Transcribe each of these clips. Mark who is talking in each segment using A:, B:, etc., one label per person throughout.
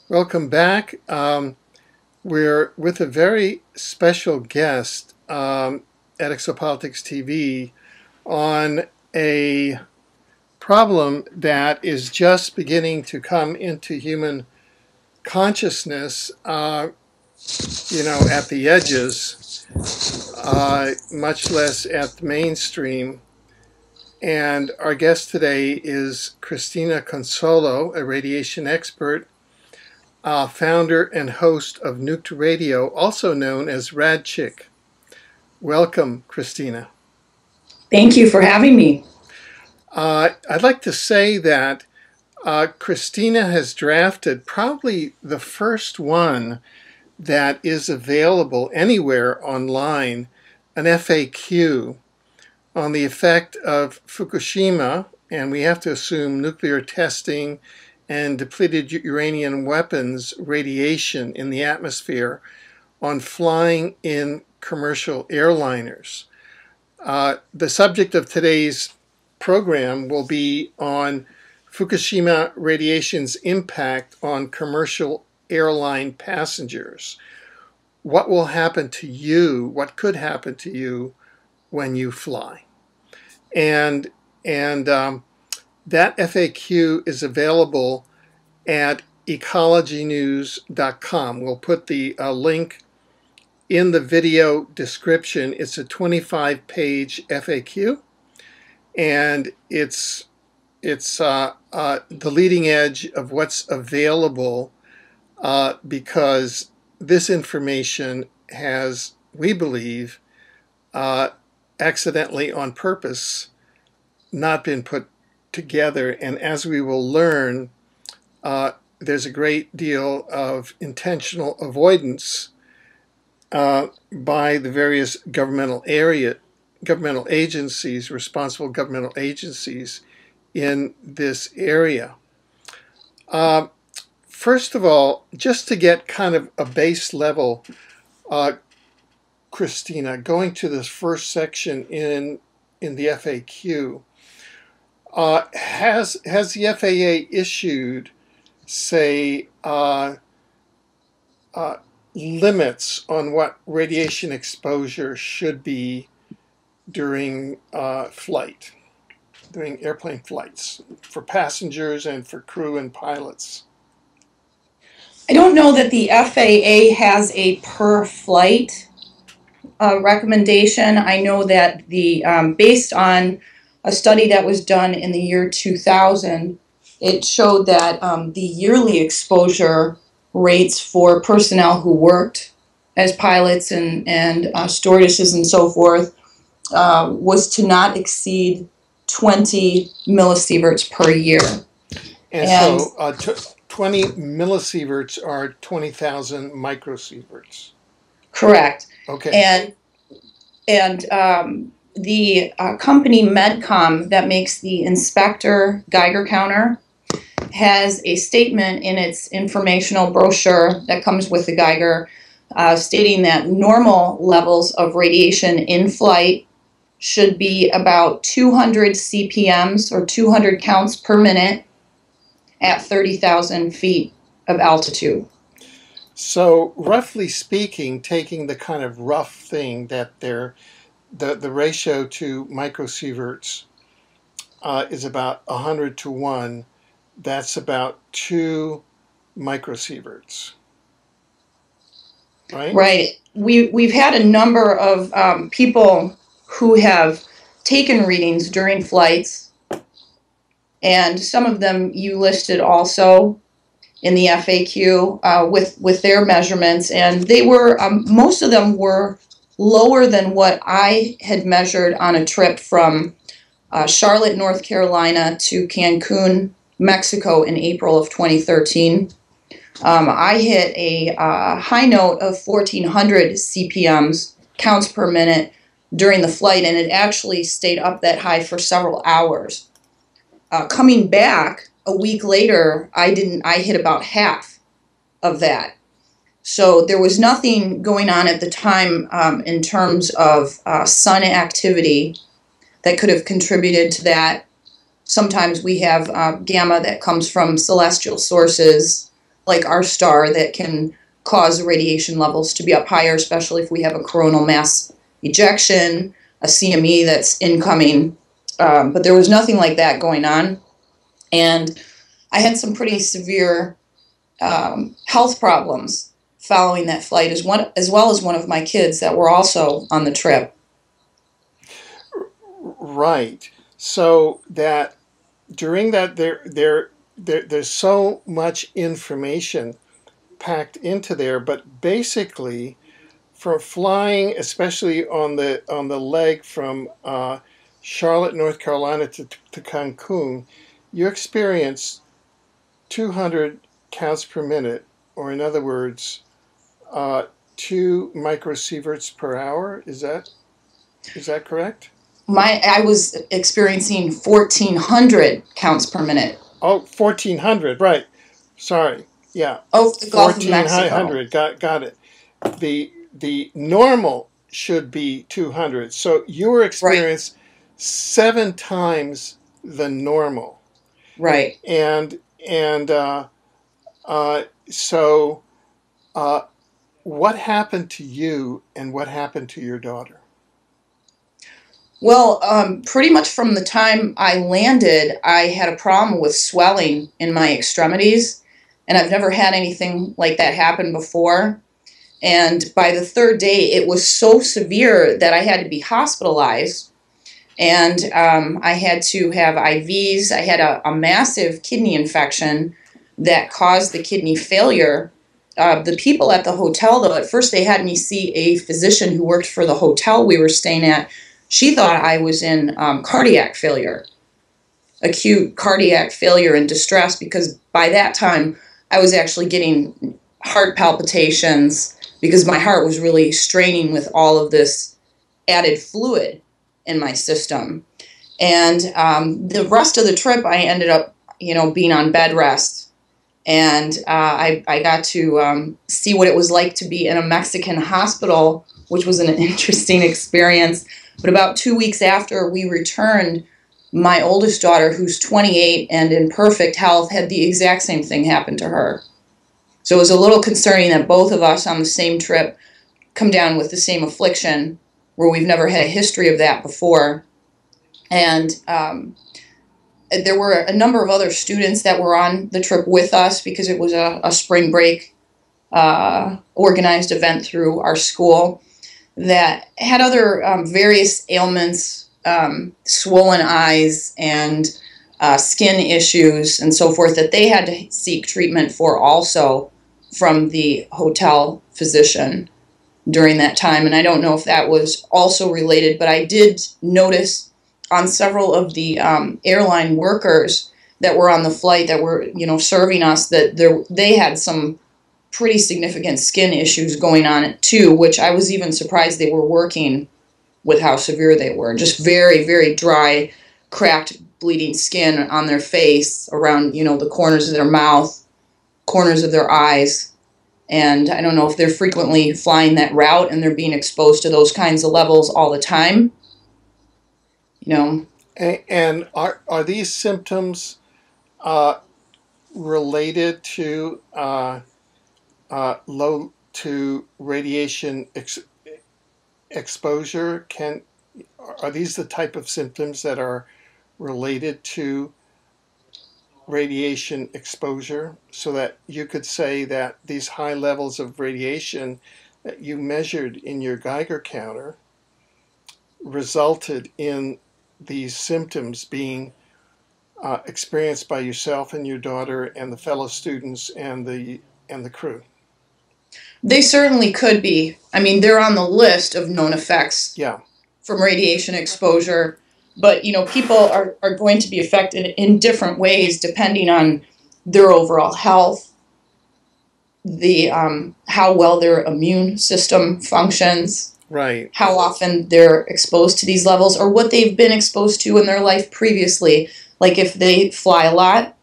A: Welcome back. We're with a very special guest at Exopolitics TV on a problem that is just beginning to come into human consciousness, at the edges, much less at the mainstream. And our guest today is Christina Consolo, a radiation expert, founder and host of Nuked Radio, also known as Radchick. Welcome, Christina.
B: Thank you for having me.
A: I'd like to say that Christina has drafted probably the first one that is available anywhere online, an FAQ on the effect of Fukushima, and we have to assume nuclear testing and depleted uranium weapons radiation in the atmosphere on flying in commercial airliners. The subject of today's program will be on Fukushima radiation's impact on commercial airline passengers. What will happen to you? What could happen to you when you fly? And that FAQ is available at ecologynews.com. We'll put the link in the video description. It's a 25-page FAQ, and it's the leading edge of what's available because this information has, we believe, accidentally on purpose not been put together. And as we will learn, there's a great deal of intentional avoidance by the various governmental agencies, responsible governmental agencies in this area. First of all, just to get kind of a base level, Christina, going to this first section in the FAQ, has the FAA issued, say, limits on what radiation exposure should be during during airplane flights, for passengers and for crew and pilots?
B: I don't know that the FAA has a per flight recommendation. I know that the based on a study that was done in the year 2000, it showed that the yearly exposure rates for personnel who worked as pilots and stewardesses and so forth was to not exceed 20 millisieverts per year.
A: And so 20 millisieverts are 20,000 microsieverts.
B: Correct.
A: Okay.
B: And the company Medcom that makes the Inspector Geiger counter has a statement in its informational brochure that comes with the Geiger stating that normal levels of radiation in flight should be about 200 CPMs or 200 counts per minute at 30,000 feet of altitude.
A: So roughly speaking, taking the kind of rough thing that the ratio to microsieverts is about 100 to 1, that's about 2 microsieverts, right?
B: Right. We've had a number of people who have taken readings during flights, and some of them you listed also in the FAQ with their measurements, and they were most of them were lower than what I had measured on a trip from Charlotte, North Carolina to Cancun, Mexico in April of 2013. I hit a high note of 1,400 CPMs, counts per minute, during the flight, and it actually stayed up that high for several hours. Coming back a week later, I hit about half of that. So there was nothing going on at the time in terms of sun activity that could have contributed to that. Sometimes we have gamma that comes from celestial sources like our star that can cause radiation levels to be up higher, especially if we have a coronal mass ejection, a CME that's incoming. But there was nothing like that going on. And I had some pretty severe health problems following that flight, as well as one of my kids that were also on the trip.
A: Right. So that during that there's so much information packed into there, but basically, for flying, especially on the leg from Charlotte, North Carolina to Cancun, you experience 200 counts per minute, or in other words, 2 microsieverts per hour. Is that correct?
B: I was experiencing 1,400 counts per minute.
A: Oh, 1,400, right. Sorry. Yeah.
B: Oh, the Gulf of Mexico.
A: 1,400. Got it. The normal should be 200. So your experience
B: Right.
A: 7 times the normal.
B: Right.
A: And so what happened to you and what happened to your daughter?
B: Well, pretty much from the time I landed, I had a problem with swelling in my extremities, and I've never had anything like that happen before. And by the 3rd day, it was so severe that I had to be hospitalized, and I had to have IVs. I had a massive kidney infection that caused the kidney failure. The people at the hotel, though, at first they had me see a physician who worked for the hotel we were staying at. She thought I was in cardiac failure, acute cardiac failure and distress, because by that time I was actually getting heart palpitations because my heart was really straining with all of this added fluid in my system. And the rest of the trip, I ended up, being on bed rest. And I got to see what it was like to be in a Mexican hospital, which was an interesting experience. But about 2 weeks after we returned, my oldest daughter, who's 28 and in perfect health, had the exact same thing happen to her. So it was a little concerning that both of us on the same trip come down with the same affliction, where we've never had a history of that before. And there were a number of other students that were on the trip with us, because it was a spring break organized event through our school, that had other various ailments, swollen eyes and skin issues and so forth, that they had to seek treatment for also from the hotel physician during that time. And I don't know if that was also related, but I did notice on several of the airline workers that were on the flight that were, serving us, that they had some pretty significant skin issues going on too, which I was even surprised they were working with how severe they were. Just very, very dry, cracked, bleeding skin on their face, around, the corners of their mouth, corners of their eyes. And I don't know if they're frequently flying that route and they're being exposed to those kinds of levels all the time.
A: And are these symptoms related to low to radiation exposure? Are these the type of symptoms that are related to radiation exposure, so that you could say that these high levels of radiation that you measured in your Geiger counter resulted in these symptoms being experienced by yourself and your daughter and the fellow students and the crew?
B: They certainly could be. I mean, they're on the list of known effects
A: Yeah.
B: from radiation exposure. But, people are going to be affected in different ways depending on their overall health, the how well their immune system functions,
A: Right.
B: how often they're exposed to these levels, or what they've been exposed to in their life previously. Like if they fly a lot,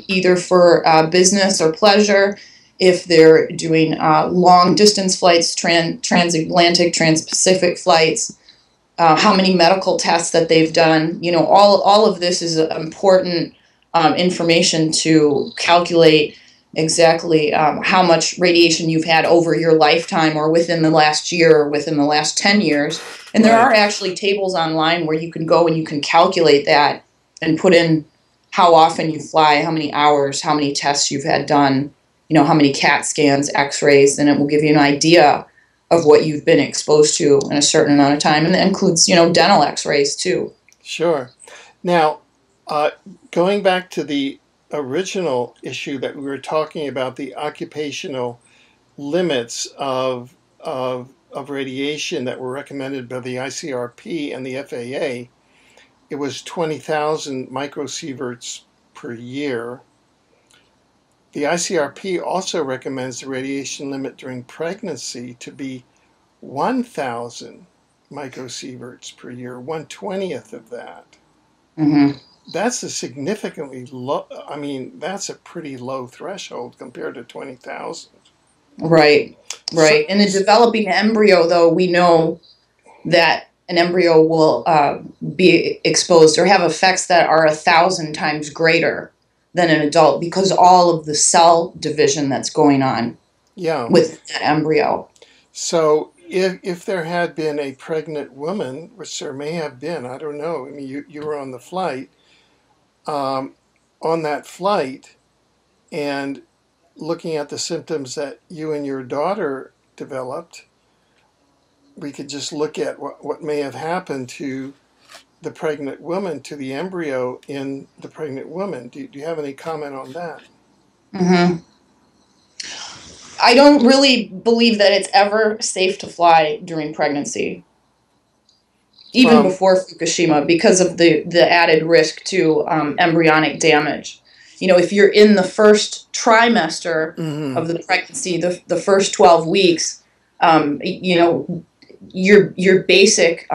B: either for business or pleasure, if they're doing long distance flights, transatlantic, transpacific flights, how many medical tests that they've done. All of this is important information to calculate exactly how much radiation you've had over your lifetime or within the last year or within the last 10 years. And there are actually tables online where you can go and you can calculate that and put in how often you fly, how many hours, how many tests you've had done, how many CAT scans, x-rays, and it will give you an idea of what you've been exposed to in a certain amount of time. And that includes, dental x-rays too.
A: Sure. Now, going back to the original issue that we were talking about, the occupational limits of radiation that were recommended by the ICRP and the FAA, it was 20,000 microsieverts per year. The ICRP also recommends the radiation limit during pregnancy to be 1,000 microsieverts per year, 1/20th of that.
B: Mm-hmm.
A: That's a significantly low, that's a pretty low threshold compared to 20,000.
B: Right. In the developing embryo, though, we know that an embryo will be exposed or have effects that are 1,000 times greater than an adult because all of the cell division that's going on with that embryo.
A: So if there had been a pregnant woman, which there may have been, I don't know, you were on the flight, on that flight, and looking at the symptoms that you and your daughter developed, we could just look at what may have happened to the pregnant woman, to the embryo in the pregnant woman. Do you have any comment on that?
B: Mm-hmm. I don't really believe that it's ever safe to fly during pregnancy, even before Fukushima, because of the added risk to embryonic damage. If you're in the first trimester of the pregnancy, the first 12 weeks, your basic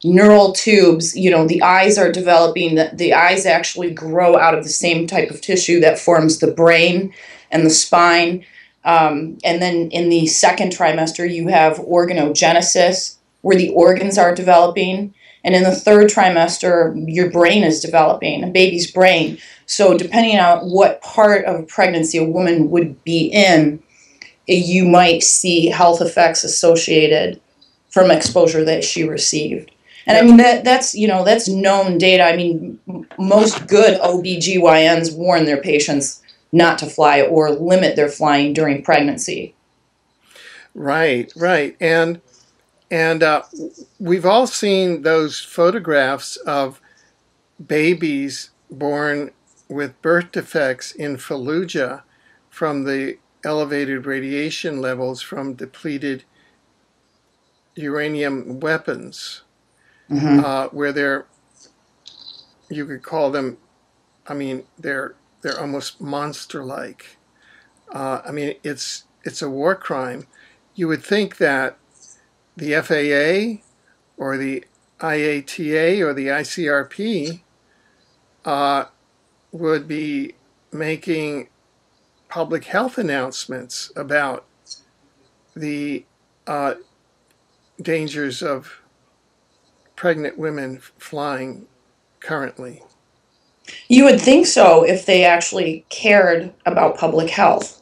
B: neural tubes, the eyes are developing, the eyes actually grow out of the same type of tissue that forms the brain and the spine. And then in the second trimester, you have organogenesis, where the organs are developing. And in the third trimester, your brain is developing, a baby's brain. So depending on what part of pregnancy a woman would be in, you might see health effects associated from exposure that she received. And that's known data. Most good OBGYNs warn their patients not to fly or limit their flying during pregnancy.
A: Right. And we've all seen those photographs of babies born with birth defects in Fallujah from the elevated radiation levels from depleted uranium weapons, where you could call them, they're almost monster-like. It's a war crime. You would think that the FAA or the IATA or the ICRP would be making public health announcements about the dangers of pregnant women flying currently.
B: You would think so if they actually cared about public health.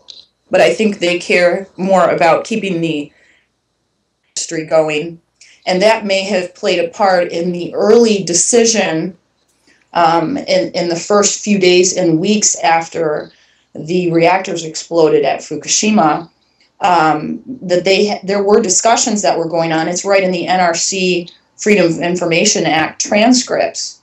B: But I think they care more about keeping the industry going. And that may have played a part in the early decision in the first few days and weeks after the reactors exploded at Fukushima, that there were discussions that were going on. It's right in the NRC Freedom of Information Act transcripts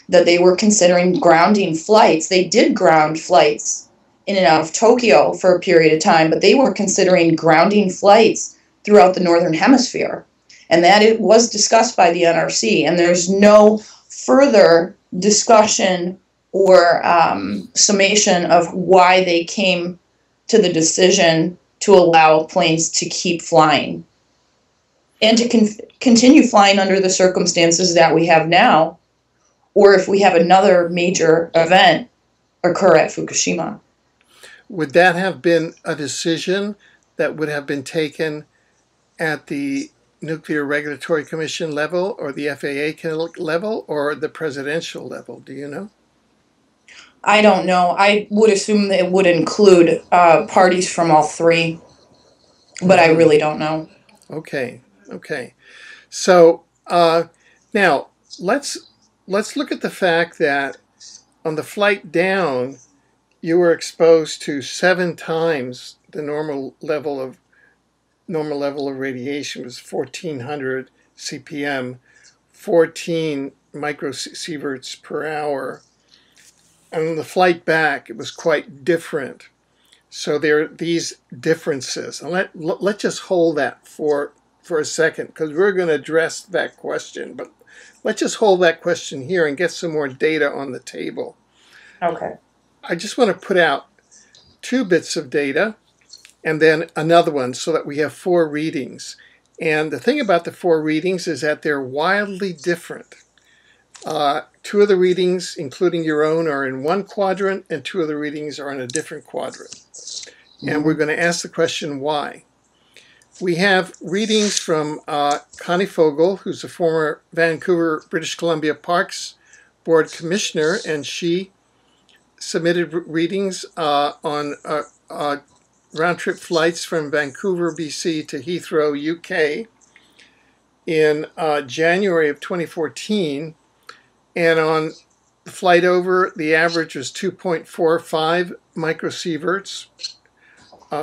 B: that they were considering grounding flights. They did ground flights in and out of Tokyo for a period of time, but they were considering grounding flights throughout the Northern Hemisphere. And that it was discussed by the NRC, and there's no further discussion or summation of why they came to the decision to allow planes to keep flying and to continue flying under the circumstances that we have now, or if we have another major event occur at Fukushima.
A: Would that have been a decision that would have been taken at the Nuclear Regulatory Commission level or the FAA level or the presidential level? Do you know?
B: I don't know. I would assume that it would include parties from all three, but I really don't know.
A: Okay, okay. So now let's look at the fact that on the flight down, you were exposed to 7 times the normal level of radiation was 1400 CPM, 14 microsieverts per hour. And on the flight back, it was quite different. So there are these differences. And let's just hold that for a second, because we're going to address that question. But let's just hold that question here and get some more data on the table.
B: Okay.
A: I just want to put out 2 bits of data and then another one so that we have 4 readings. And the thing about the 4 readings is that they're wildly different. 2 of the readings, including your own, are in one quadrant, and 2 of the readings are in a different quadrant. And we're going to ask the question, why? We have readings from Connie Fogel, who's a former Vancouver, British Columbia Parks Board Commissioner, and she submitted readings on round-trip flights from Vancouver, BC to Heathrow, UK in January of 2014. And on the flight over, the average was 2.45 microsieverts,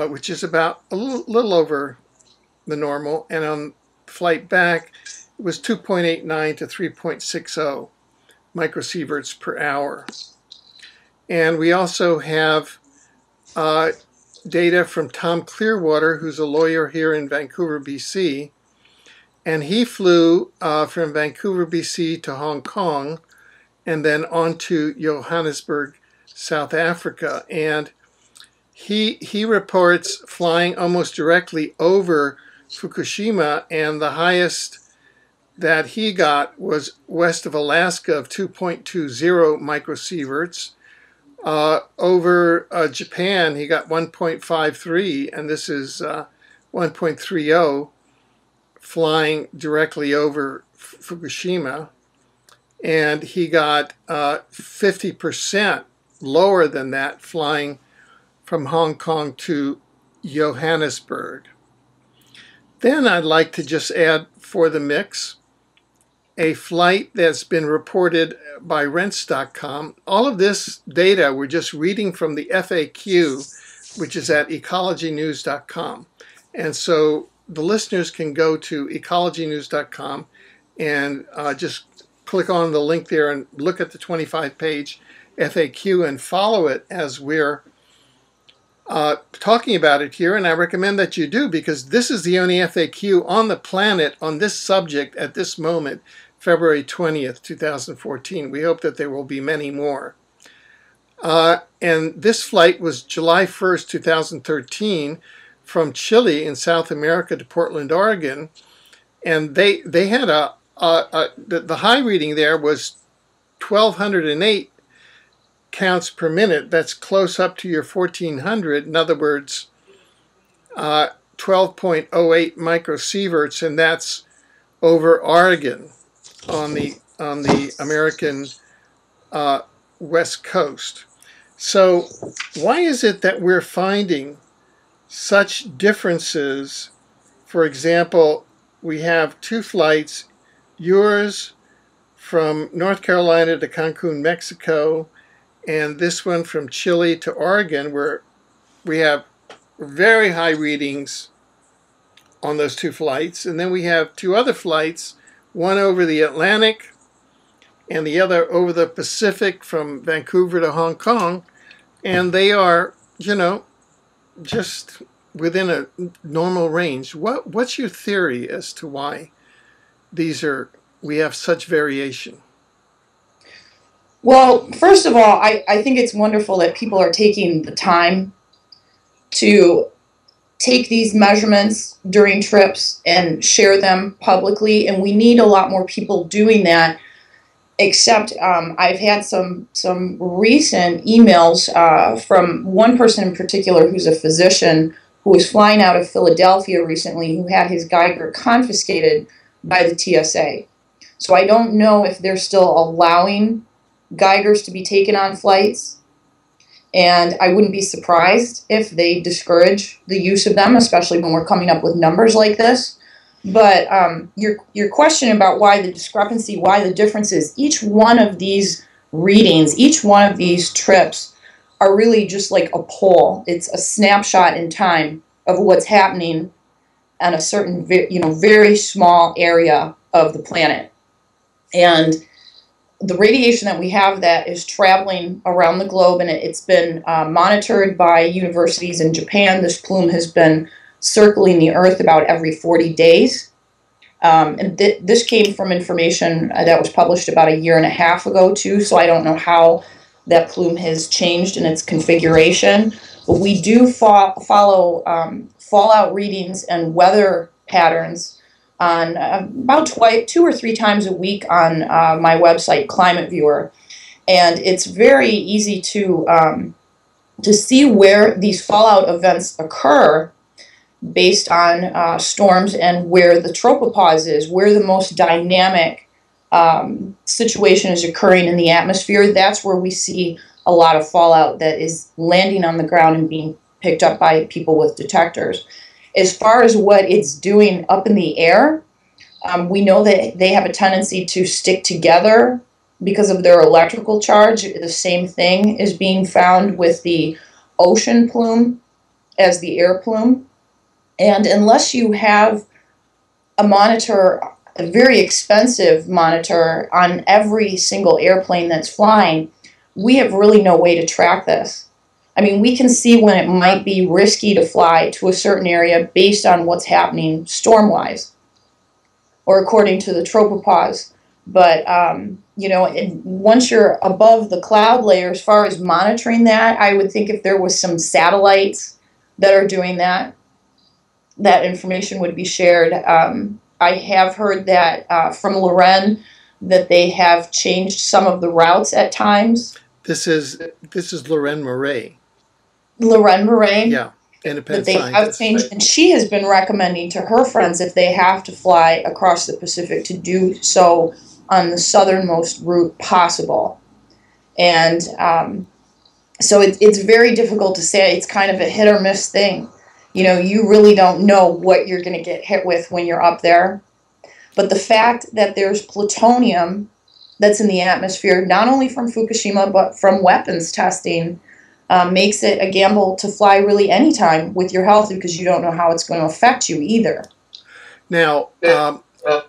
A: which is about a little over the normal. And on flight back, it was 2.89 to 3.60 microsieverts per hour. And we also have data from Tom Clearwater, who's a lawyer here in Vancouver, BC. And he flew from Vancouver, BC to Hong Kong and then on to Johannesburg, South Africa. And he reports flying almost directly over Fukushima, and the highest that he got was west of Alaska of 2.20 microsieverts. Over Japan, he got 1.53, and this is 1.30, flying directly over Fukushima. And he got 50% lower than that, flying from Hong Kong to Johannesburg. Then I'd like to just add for the mix a flight that's been reported by rents.com. All of this data we're just reading from the FAQ, which is at ecologynews.com. And so the listeners can go to ecologynews.com and just click on the link there and look at the 25-page FAQ and follow it as we're talking about it here. And I recommend that you do, because this is the only FAQ on the planet on this subject at this moment, February 20th, 2014. We hope that there will be many more. And this flight was July 1st, 2013, from Chile in South America to Portland, Oregon. And they had the high reading there was 1,208 counts per minute. That's close up to your 1,400. In other words, 12.08 microsieverts, and that's over Oregon on the American West Coast. So why is it that we're finding such differences? For example, we have 2 flights, yours from North Carolina to Cancun, Mexico, and this one from Chile to Oregon, where we have very high readings on those 2 flights. And then we have 2 other flights, one over the Atlantic and the other over the Pacific from Vancouver to Hong Kong. And they are, just within a normal range. What's your theory as to why we have such variation?
B: Well, first of all, I think it's wonderful that people are taking the time to take these measurements during trips and share them publicly, and we need a lot more people doing that. Except I've had some recent emails from one person in particular who's a physician who was flying out of Philadelphia recently, who had his Geiger confiscated by the TSA. So I don't know if they're still allowing Geigers to be taken on flights, And I wouldn't be surprised if they discourage the use of them, especially when we're coming up with numbers like this. But your question about why the discrepancy, why the difference is, each one of these readings, each one of these trips are really just like a poll. It's a snapshot in time of what's happening on a certain, very small area of the planet. And the radiation that we have that is traveling around the globe, and it's been monitored by universities in Japan. This plume has been circling the Earth about every 40 days. And this came from information that was published about a year and a half ago, too, so I don't know how that plume has changed in its configuration. But we do follow fallout readings and weather patterns on about 2 or 3 times a week on my website, Climate Viewer. And it's very easy to see where these fallout events occur based on storms and where the tropopause is, where the most dynamic situation is occurring in the atmosphere. That's where we see a lot of fallout that is landing on the ground and being picked up by people with detectors. As far as what it's doing up in the air, we know that they have a tendency to stick together because of their electrical charge. The same thing is being found with the ocean plume as the air plume. And unless you have a monitor, a very expensive monitor on every single airplane that's flying, we have really no way to track this. I mean, we can see when it might be risky to fly to a certain area based on what's happening storm-wise or according to the tropopause. But, once you're above the cloud layer, as far as monitoring that, I would think if there was some satellites that are doing that, that information would be shared. I have heard that from Loren that they have changed some of the routes at times.
A: This is Loren Murray.
B: Loren Murray.
A: Yeah, independent
B: that they
A: scientist.
B: have changed, and she has been recommending to her friends if they have to fly across the Pacific to do so on the southernmost route possible. And so it's very difficult to say. It's kind of a hit or miss thing. You really don't know what you're going to get hit with when you're up there. But the fact that there's plutonium that's in the atmosphere, not only from Fukushima, but from weapons testing, makes it a gamble to fly really anytime with your health because you don't know how it's going to affect you either.
A: Now,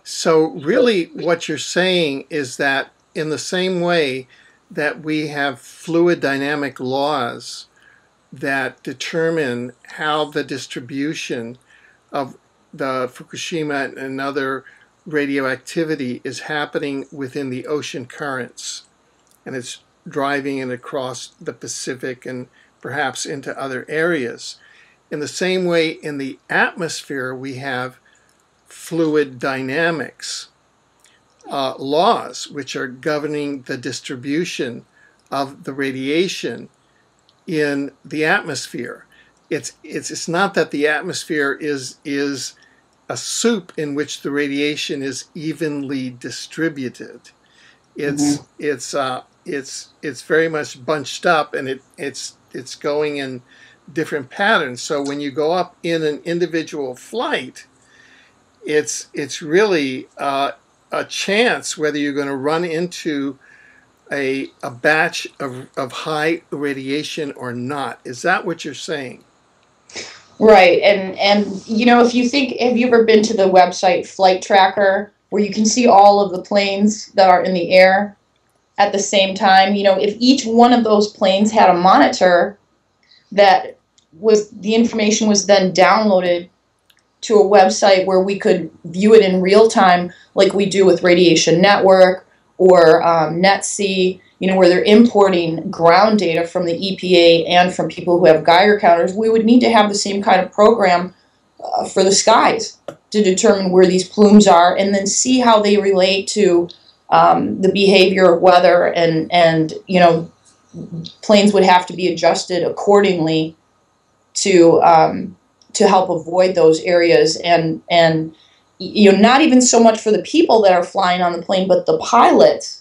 A: so really what you're saying is that in the same way that we have fluid dynamic laws that determine how the distribution of the Fukushima and other radioactivity is happening within the ocean currents, and it's driving it across the Pacific and perhaps into other areas. In the same way, in the atmosphere, we have fluid dynamics laws which are governing the distribution of the radiation in the atmosphere. It's not that the atmosphere is a soup in which the radiation is evenly distributed. It's very much bunched up, and it's going in different patterns. So when you go up in an individual flight, it's really a chance whether you're going to run into a batch of high radiation or not. Is that what you're saying?
B: Right. And if you think, have you ever been to the website Flight Tracker, where you can see all of the planes that are in the air at the same time? If each one of those planes had a monitor that the information was then downloaded to a website where we could view it in real time, like we do with Radiation Network or NetC, where they're importing ground data from the EPA and from people who have Geiger counters, we would need to have the same kind of program for the skies to determine where these plumes are and then see how they relate to the behavior of weather, and planes would have to be adjusted accordingly to help avoid those areas, and not even so much for the people that are flying on the plane, but the pilots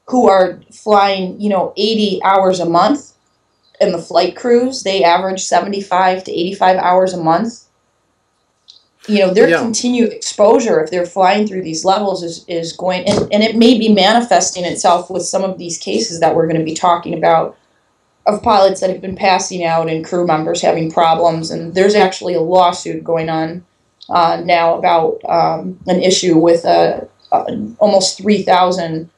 B: who are flying 80 hours a month and the flight crews, they average 75 to 85 hours a month. You know, their continued exposure, if they're flying through these levels, is going, and it may be manifesting itself with some of these cases that we're going to be talking about of pilots that have been passing out and crew members having problems. And there's actually a lawsuit going on now about an issue with almost 3,000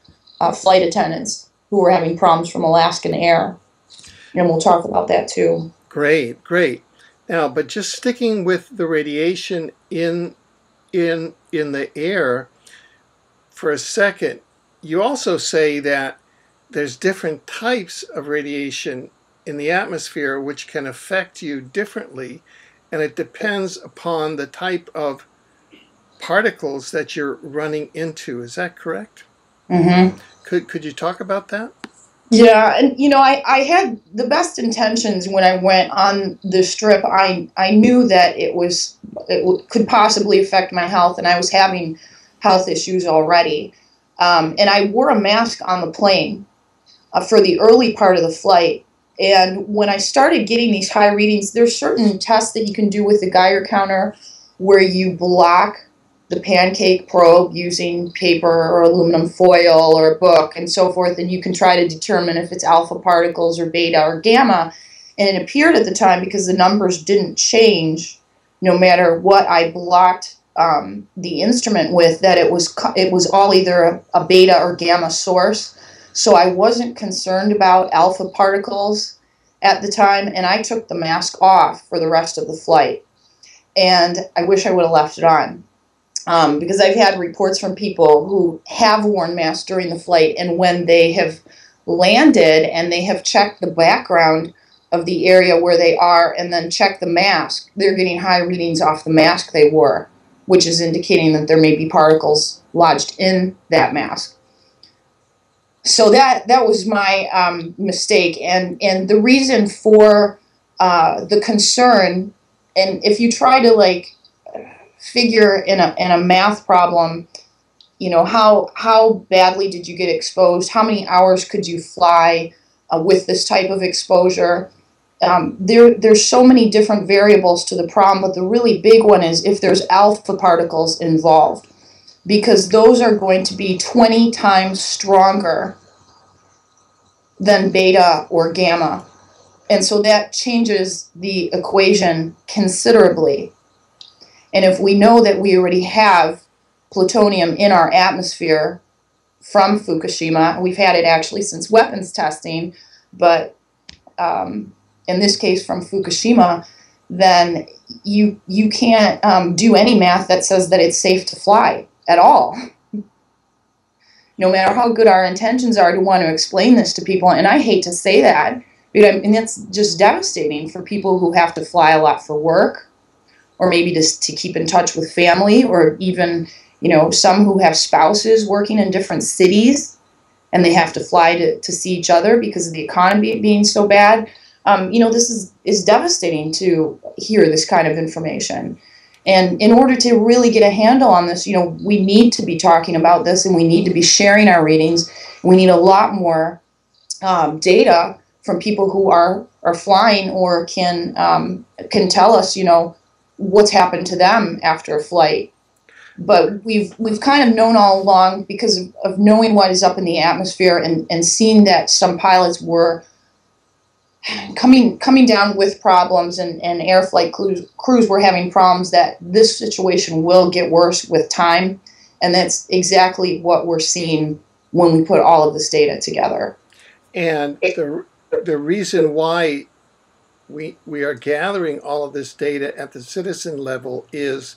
B: flight attendants who were having problems from Alaskan Air. And we'll talk about that too.
A: Great, great. Now, but just sticking with the radiation in the air for a second, you also say that there's different types of radiation in the atmosphere which can affect you differently, and it depends upon the type of particles that you're running into. Is that correct?
B: Mm-hmm.
A: Could you talk about that?
B: Yeah, and you know, I had the best intentions when I went on this trip. I knew that it could possibly affect my health, and I was having health issues already. And I wore a mask on the plane for the early part of the flight. And when I started getting these high readings, there's certain tests that you can do with the Geiger counter where you block the pancake probe using paper or aluminum foil or a book and so forth, and you can try to determine if it's alpha particles or beta or gamma. And it appeared at the time, because the numbers didn't change no matter what I blocked the instrument with, that it was all either a beta or gamma source. So I wasn't concerned about alpha particles at the time, and I took the mask off for the rest of the flight. And I wish I would have left it on. Because I've had reports from people who have worn masks during the flight, and when they have landed and they have checked the background of the area where they are and then checked the mask, they're getting high readings off the mask they wore, which is indicating that there may be particles lodged in that mask. So that was my mistake, and the reason for the concern, and if you try to figure in a math problem, you know, how badly did you get exposed? How many hours could you fly with this type of exposure? There's so many different variables to the problem, but the really big one is if there's alpha particles involved, because those are going to be 20 times stronger than beta or gamma. And so that changes the equation considerably. And if we know that we already have plutonium in our atmosphere from Fukushima, we've had it actually since weapons testing, but in this case from Fukushima, then you can't do any math that says that it's safe to fly at all. No matter how good our intentions are to want to explain this to people, and I hate to say that, and that's just devastating for people who have to fly a lot for work, or maybe just to keep in touch with family, or even, you know, some who have spouses working in different cities and they have to fly to see each other because of the economy being so bad. You know, this is devastating to hear this kind of information. And in order to really get a handle on this, you know, we need to be talking about this, and we need to be sharing our readings. We need a lot more data from people who are flying or can tell us, you know, what's happened to them after a flight. But we've kind of known all along, because of knowing what is up in the atmosphere and seeing that some pilots were coming down with problems, and air flight crews were having problems, that this situation will get worse with time. And that's exactly what we're seeing when we put all of this data together.
A: And the reason why we are gathering all of this data at the citizen level is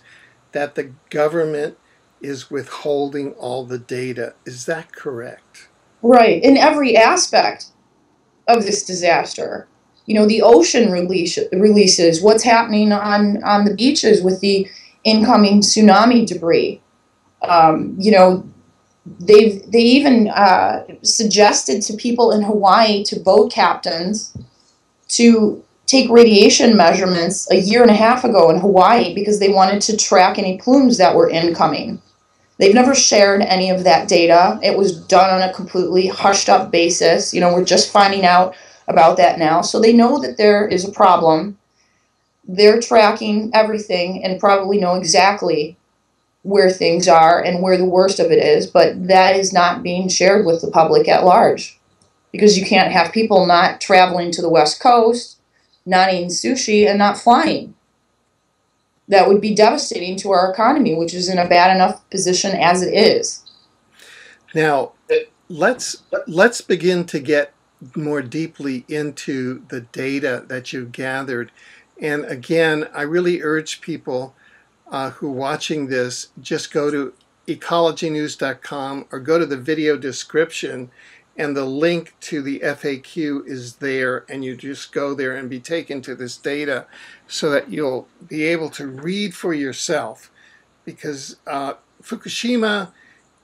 A: that the government is withholding all the data. Is that correct?
B: Right. In every aspect of this disaster. You know, the ocean releases, what's happening on the beaches with the incoming tsunami debris. You know, they even suggested to people in Hawaii, to boat captains, to take radiation measurements a year and a half ago in Hawaii because they wanted to track any plumes that were incoming. They've never shared any of that data. It was done on a completely hushed up basis. You know, we're just finding out about that now. So they know that there is a problem. They're tracking everything and probably know exactly where things are and where the worst of it is, but that is not being shared with the public at large, because you can't have people not traveling to the West Coast, not eating sushi, and not flying. That would be devastating to our economy, which is in a bad enough position as it is.
A: Now, let's begin to get more deeply into the data that you've gathered. And again, I really urge people who are watching this, just go to ecologynews.com or go to the video description, and the link to the FAQ is there, and you just go there and be taken to this data so that you'll be able to read for yourself, because Fukushima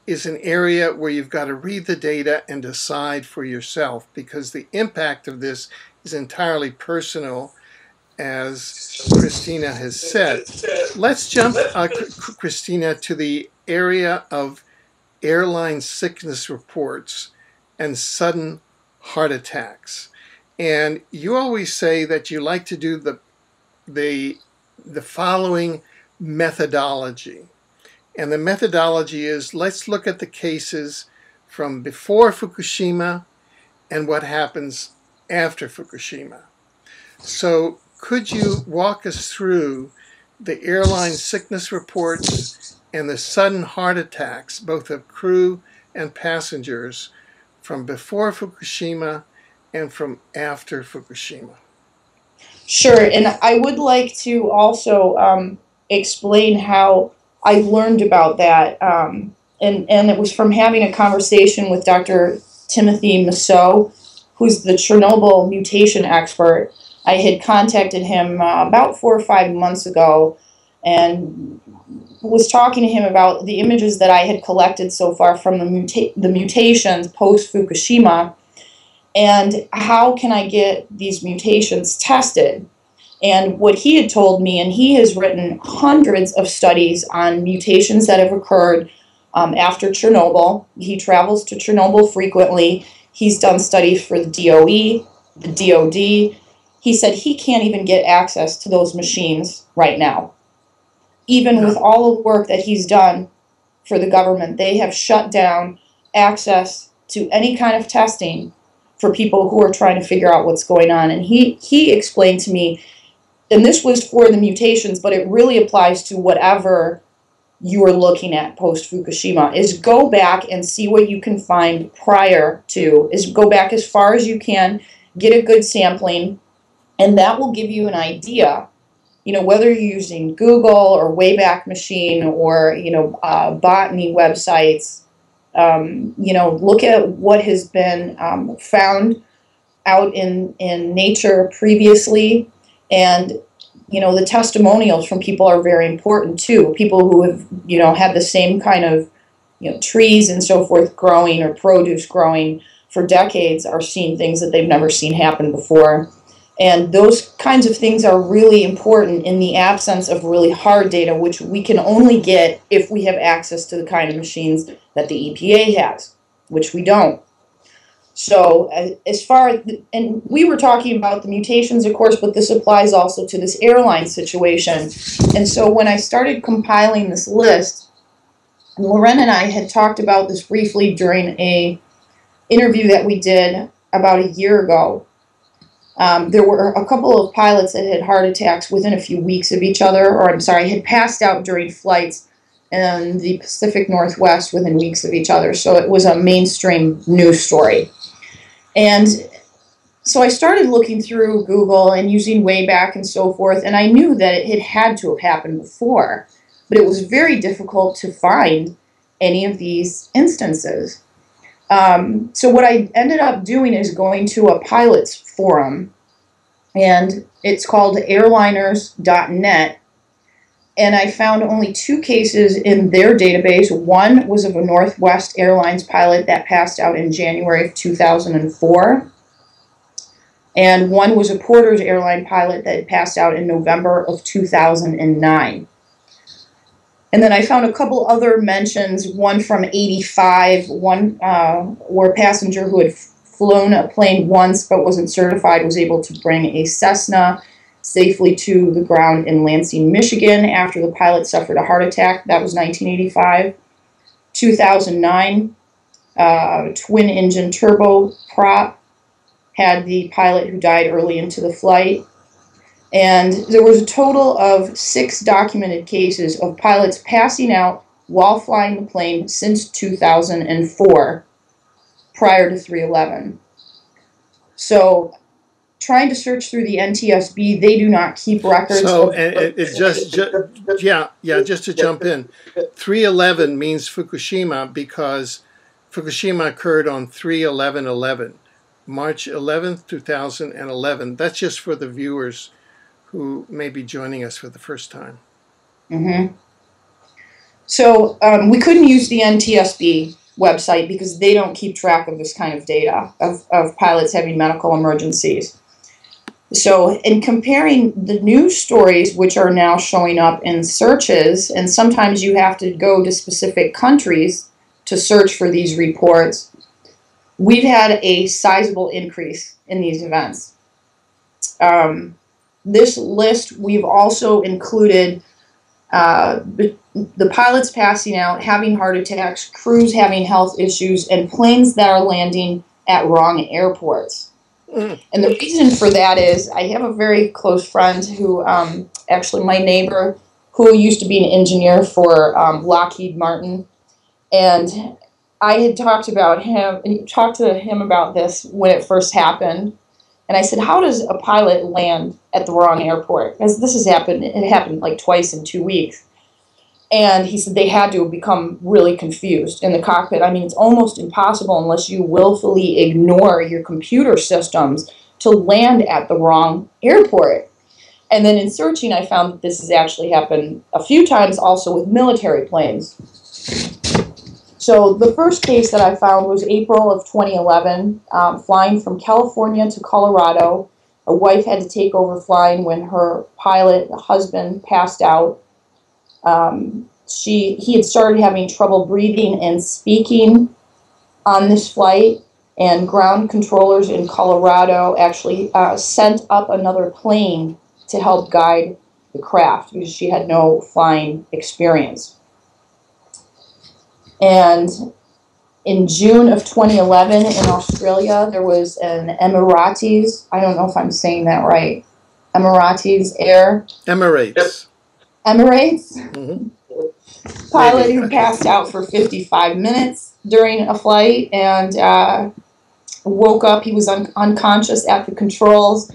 A: is an area where you've got to read the data and decide for yourself, because the impact of this is entirely personal, as Christina has said. Let's jump, Christina, to the area of airline sickness reports and sudden heart attacks. And you always say that you like to do the following methodology. And the methodology is, let's look at the cases from before Fukushima and what happens after Fukushima. So could you walk us through the airline sickness reports and the sudden heart attacks, both of crew and passengers, from before Fukushima and from after Fukushima?
B: Sure, and I would like to also explain how I learned about that, and it was from having a conversation with Dr. Timothy Massot, who's the Chernobyl mutation expert. I had contacted him about 4 or 5 months ago and was talking to him about the images that I had collected so far from the mutations post-Fukushima, and how can I get these mutations tested. And what he had told me, and he has written hundreds of studies on mutations that have occurred after Chernobyl. He travels to Chernobyl frequently. He's done studies for the DOE, the DOD. He said he can't even get access to those machines right now. Even with all of the work that he's done for the government, they have shut down access to any kind of testing for people who are trying to figure out what's going on. And he explained to me, and this was for the mutations, but it really applies to whatever you are looking at post-Fukushima, is go back and see what you can find prior to, is go back as far as you can, get a good sampling, and that will give you an idea, you know, whether you're using Google or Wayback Machine or, you know, botany websites. You know, look at what has been found out in nature previously, and you know, the testimonials from people are very important too. People who have, you know, had the same kind of, you know, trees and so forth growing or produce growing for decades are seeing things that they've never seen happen before. And those kinds of things are really important in the absence of really hard data, which we can only get if we have access to the kind of machines that the EPA has, which we don't. So as far as, and we were talking about the mutations, of course, but this applies also to this airline situation. And so when I started compiling this list, Loren and I had talked about this briefly during a interview that we did about a year ago. There were a couple of pilots that had heart attacks within a few weeks of each other, or I'm sorry, had passed out during flights in the Pacific Northwest within weeks of each other. So it was a mainstream news story. And so I started looking through Google and using Wayback and so forth, and I knew that it had to have happened before, but it was very difficult to find any of these instances. So what I ended up doing is going to a pilots forum, and it's called airliners.net, and I found only 2 cases in their database. One was of a Northwest Airlines pilot that passed out in January of 2004, and one was a Porter's Airline pilot that passed out in November of 2009. And then I found a couple other mentions, one from 85, one where a passenger who had flown a plane once but wasn't certified, was able to bring a Cessna safely to the ground in Lansing, Michigan after the pilot suffered a heart attack. That was 1985. 2009, twin-engine turboprop had the pilot who died early into the flight. And there was a total of 6 documented cases of pilots passing out while flying the plane since 2004, prior to 311. So, trying to search through the NTSB, they do not keep records.
A: So, just to jump in, 311 means Fukushima because Fukushima occurred on 3/11/11, March 11th, 2011. That's just for the viewers who may be joining us for the first time.
B: Mm-hmm. So we couldn't use the NTSB website because they don't keep track of this kind of data of pilots having medical emergencies. So in comparing the news stories, which are now showing up in searches, and sometimes you have to go to specific countries to search for these reports, we've had a sizable increase in these events. This list, we've also included the pilots passing out, having heart attacks, crews having health issues, and planes that are landing at wrong airports. And the reason for that is I have a very close friend who, actually my neighbor, who used to be an engineer for Lockheed Martin, and I had talked to him about this when it first happened. And I said, how does a pilot land at the wrong airport? Because this has happened, it happened like twice in 2 weeks. And he said they had to have become really confused in the cockpit. I mean, it's almost impossible unless you willfully ignore your computer systems to land at the wrong airport. And then in searching, I found that this has actually happened a few times also with military planes. So the first case that I found was April of 2011, flying from California to Colorado. A wife had to take over flying when her pilot husband passed out. He had started having trouble breathing and speaking on this flight, and ground controllers in Colorado actually sent up another plane to help guide the craft because she had no flying experience. And in June of 2011 in Australia, there was an Emirates, I don't know if I'm saying that right, Emirates Air.
A: Emirates.
B: Emirates? Mm-hmm. Pilot who passed out for 55 minutes during a flight and woke up. He was unconscious at the controls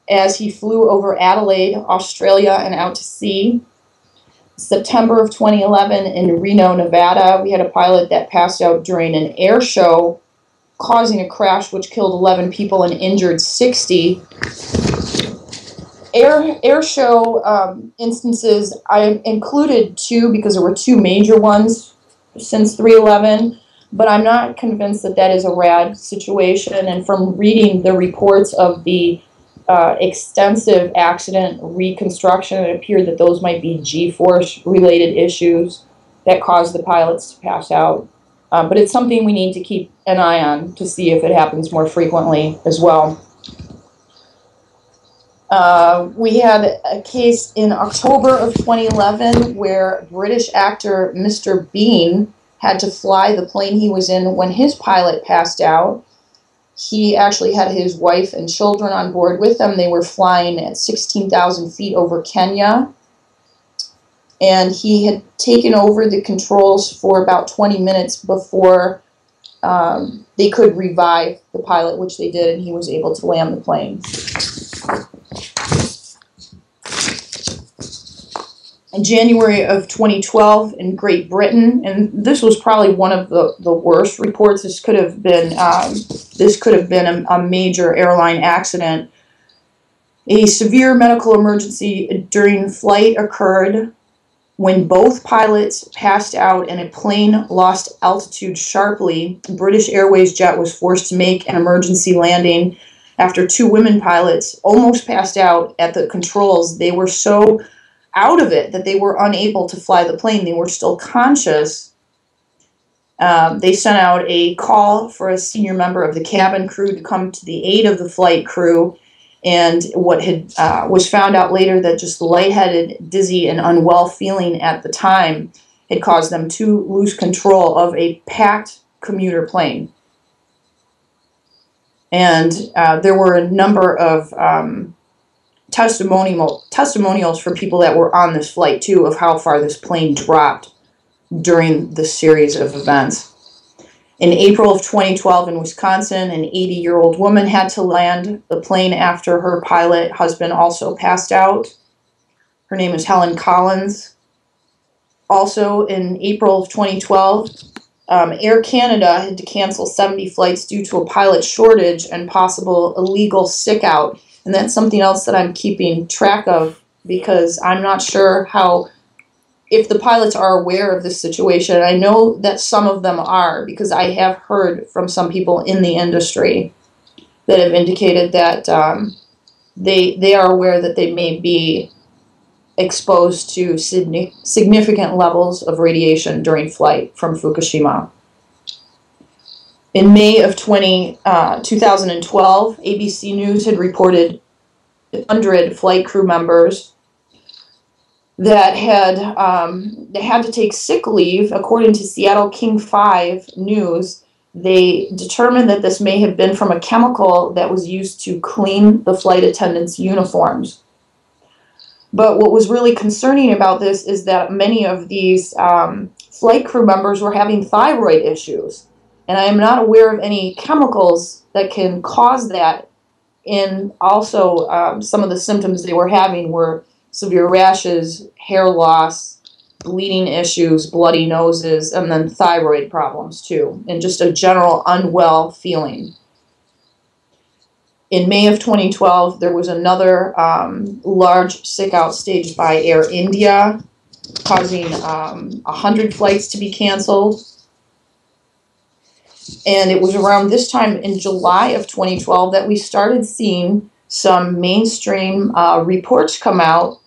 B: as he flew over Adelaide, Australia, and out to sea. September of 2011 in Reno, Nevada, we had a pilot that passed out during an air show, causing a crash which killed 11 people and injured 60. Air show instances, I included 2 because there were 2 major ones since 3/11, but I'm not convinced that that is a rad situation. And from reading the reports of the extensive accident reconstruction, it appeared that those might be G-force related issues that caused the pilots to pass out. But it's something we need to keep an eye on to see if it happens more frequently as well. We had a case in October of 2011 where British actor Mr. Bean had to fly the plane he was in when his pilot passed out. He actually had his wife and children on board with him. They were flying at 16,000 feet over Kenya. And he had taken over the controls for about 20 minutes before they could revive the pilot, which they did, and he was able to land the plane. In January of 2012 in Great Britain, and this was probably one of the worst reports. This could have been a major airline accident. A severe medical emergency during flight occurred when both pilots passed out and a plane lost altitude sharply. British Airways jet was forced to make an emergency landing after 2 women pilots almost passed out at the controls. They were so out of it that they were unable to fly the plane. They were still conscious. They sent out a call for a senior member of the cabin crew to come to the aid of the flight crew. And what had was found out later that just the lightheaded, dizzy, and unwell feeling at the time had caused them to lose control of a packed commuter plane. And there were a number of testimonials from people that were on this flight, too, of how far this plane dropped during this series of events. In April of 2012 in Wisconsin, an 80-year-old woman had to land the plane after her pilot husband also passed out. Her name is Helen Collins. Also in April of 2012, Air Canada had to cancel 70 flights due to a pilot shortage and possible illegal sick out. And that's something else that I'm keeping track of because I'm not sure if the pilots are aware of this situation. I know that some of them are because I have heard from some people in the industry that have indicated that they are aware that they may be exposed to significant levels of radiation during flight from Fukushima. In May of 2012, ABC News had reported 100 flight crew members that had to take sick leave. According to Seattle King 5 News, they determined that this may have been from a chemical that was used to clean the flight attendants' uniforms. But what was really concerning about this is that many of these flight crew members were having thyroid issues. And I am not aware of any chemicals that can cause that. And also, some of the symptoms they were having were severe rashes, hair loss, bleeding issues, bloody noses, and then thyroid problems too, and just a general unwell feeling. In May of 2012, there was another large sick out staged by Air India, causing 100 flights to be canceled. And it was around this time in July of 2012 that we started seeing some mainstream reports come out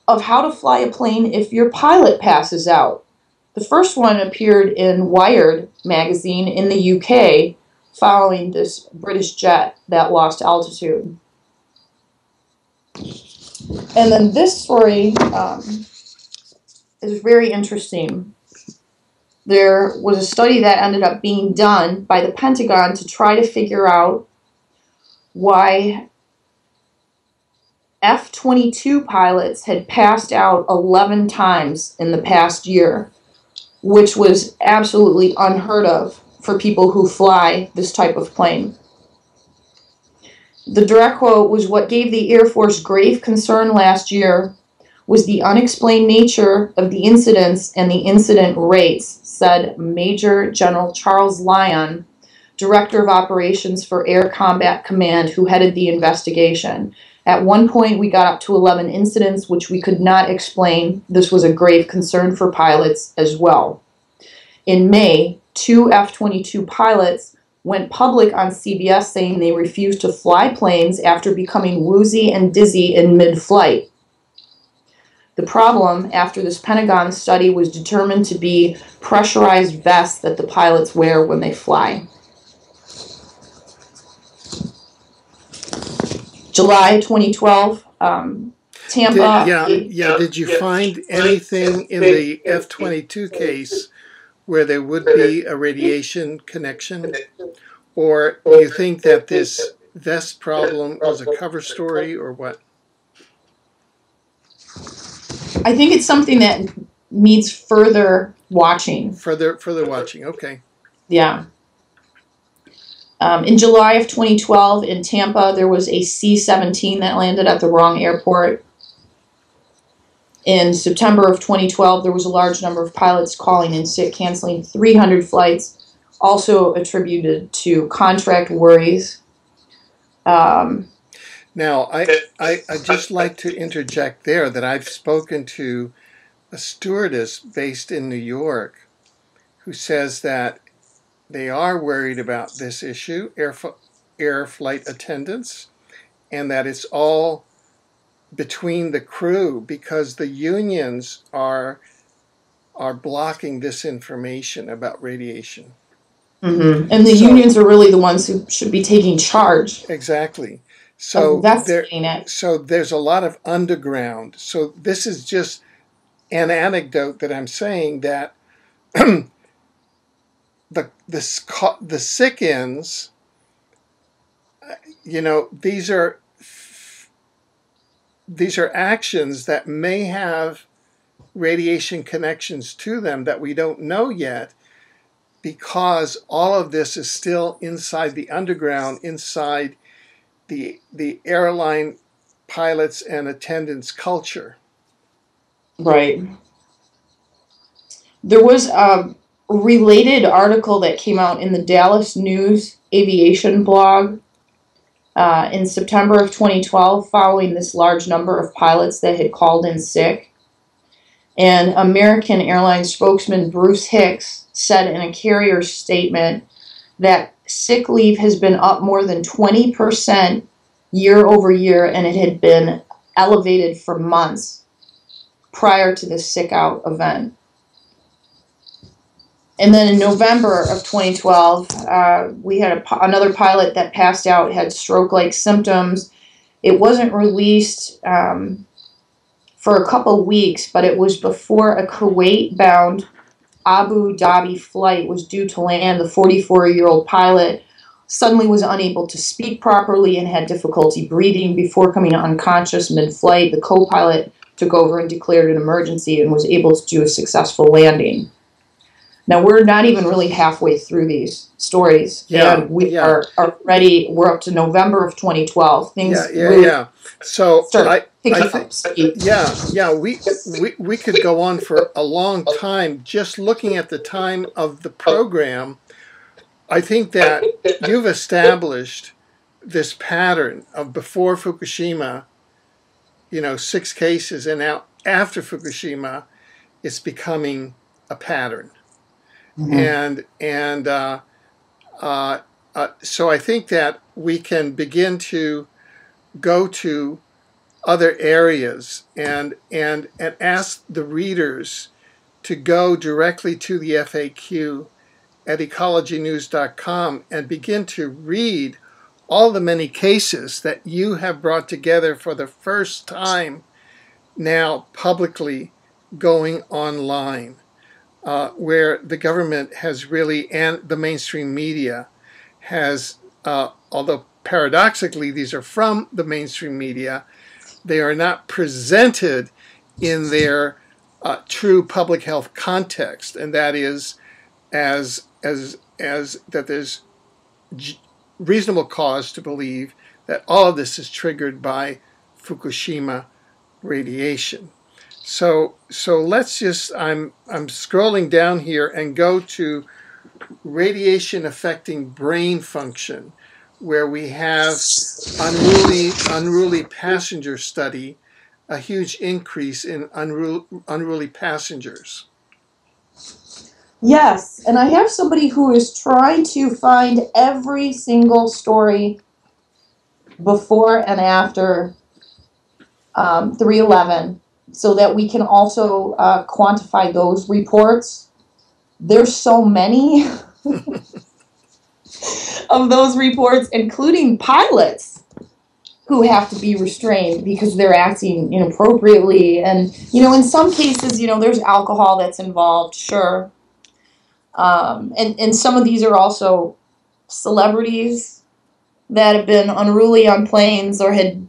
B: of how to fly a plane if your pilot passes out. The first one appeared in Wired magazine in the UK following this British jet that lost altitude. And then this story is very interesting. There was a study that ended up being done by the Pentagon to try to figure out why F-22 pilots had passed out 11 times in the past year, which was absolutely unheard of for people who fly this type of plane. The direct quote was, "What gave the Air Force grave concern last year was the unexplained nature of the incidents and the incident rates," said Major General Charles Lyon, Director of Operations for Air Combat Command, who headed the investigation. "At one point, we got up to 11 incidents, which we could not explain. This was a grave concern for pilots as well." In May, 2 F-22 pilots went public on CBS saying they refused to fly planes after becoming woozy and dizzy in mid-flight. The problem after this Pentagon study was determined to be pressurized vests that the pilots wear when they fly. July 2012, Tampa.
A: Did you find anything in the F-22 case where there would be a radiation connection? Or do you think that this vest problem was a cover story or what?
B: I think it's something that needs further watching.
A: Further watching, okay.
B: Yeah. In July of 2012 in Tampa, there was a C-17 that landed at the wrong airport. In September of 2012, there was a large number of pilots calling in sick, canceling 300 flights, also attributed to contract worries.
A: Now, I'd just like to interject there that I've spoken to a stewardess based in New York who says that they are worried about this issue, air flight attendants, and that it's all between the crew because the unions are are blocking this information about radiation.
B: Mm-hmm. And the unions are really the ones who should be taking charge.
A: Exactly. So there's a lot of underground. So this is just an anecdote that I'm saying that the sick-ins, these are actions that may have radiation connections to them that we don't know yet, because all of this is still inside the underground, inside the airline pilots and attendants culture.
B: Right. There was a related article that came out in the Dallas News Aviation blog in September of 2012, following this large number of pilots that had called in sick. And American Airlines spokesman Bruce Hicks said in a carrier statement that sick leave has been up more than 20% year over year, and it had been elevated for months prior to the sick out event. And then in November of 2012, we had another pilot that passed out, had stroke-like symptoms. It wasn't released for a couple weeks, but it was before a Kuwait-bound Abu Dhabi flight was due to land. The 44-year-old pilot suddenly was unable to speak properly and had difficulty breathing before coming unconscious mid-flight. The co-pilot took over and declared an emergency and was able to do a successful landing. Now, we're not even really halfway through these stories, and we are ready. We're up to November of 2012. Things
A: So
B: start picking up.
A: We could go on for a long time just looking at the time of the program. I think that you've established this pattern of before Fukushima, 6 cases, and now after Fukushima, it's becoming a pattern. Mm-hmm. So I think that we can begin to go to other areas and ask the readers to go directly to the FAQ at ecologynews.com and begin to read all the many cases that you have brought together for the first time now publicly going online. Where the government has really, and the mainstream media has, although paradoxically these are from the mainstream media, they are not presented in their true public health context, and that is as that there's reasonable cause to believe that all of this is triggered by Fukushima radiation. So let's just, I'm scrolling down here and go to radiation affecting brain function, where we have unruly passenger study, a huge increase in unruly passengers.
B: Yes, and I have somebody who is trying to find every single story before and after 3/11, so that we can also quantify those reports. There's so many of those reports, including pilots who have to be restrained because they're acting inappropriately. And, in some cases, there's alcohol that's involved, sure. And some of these are also celebrities that have been unruly on planes or had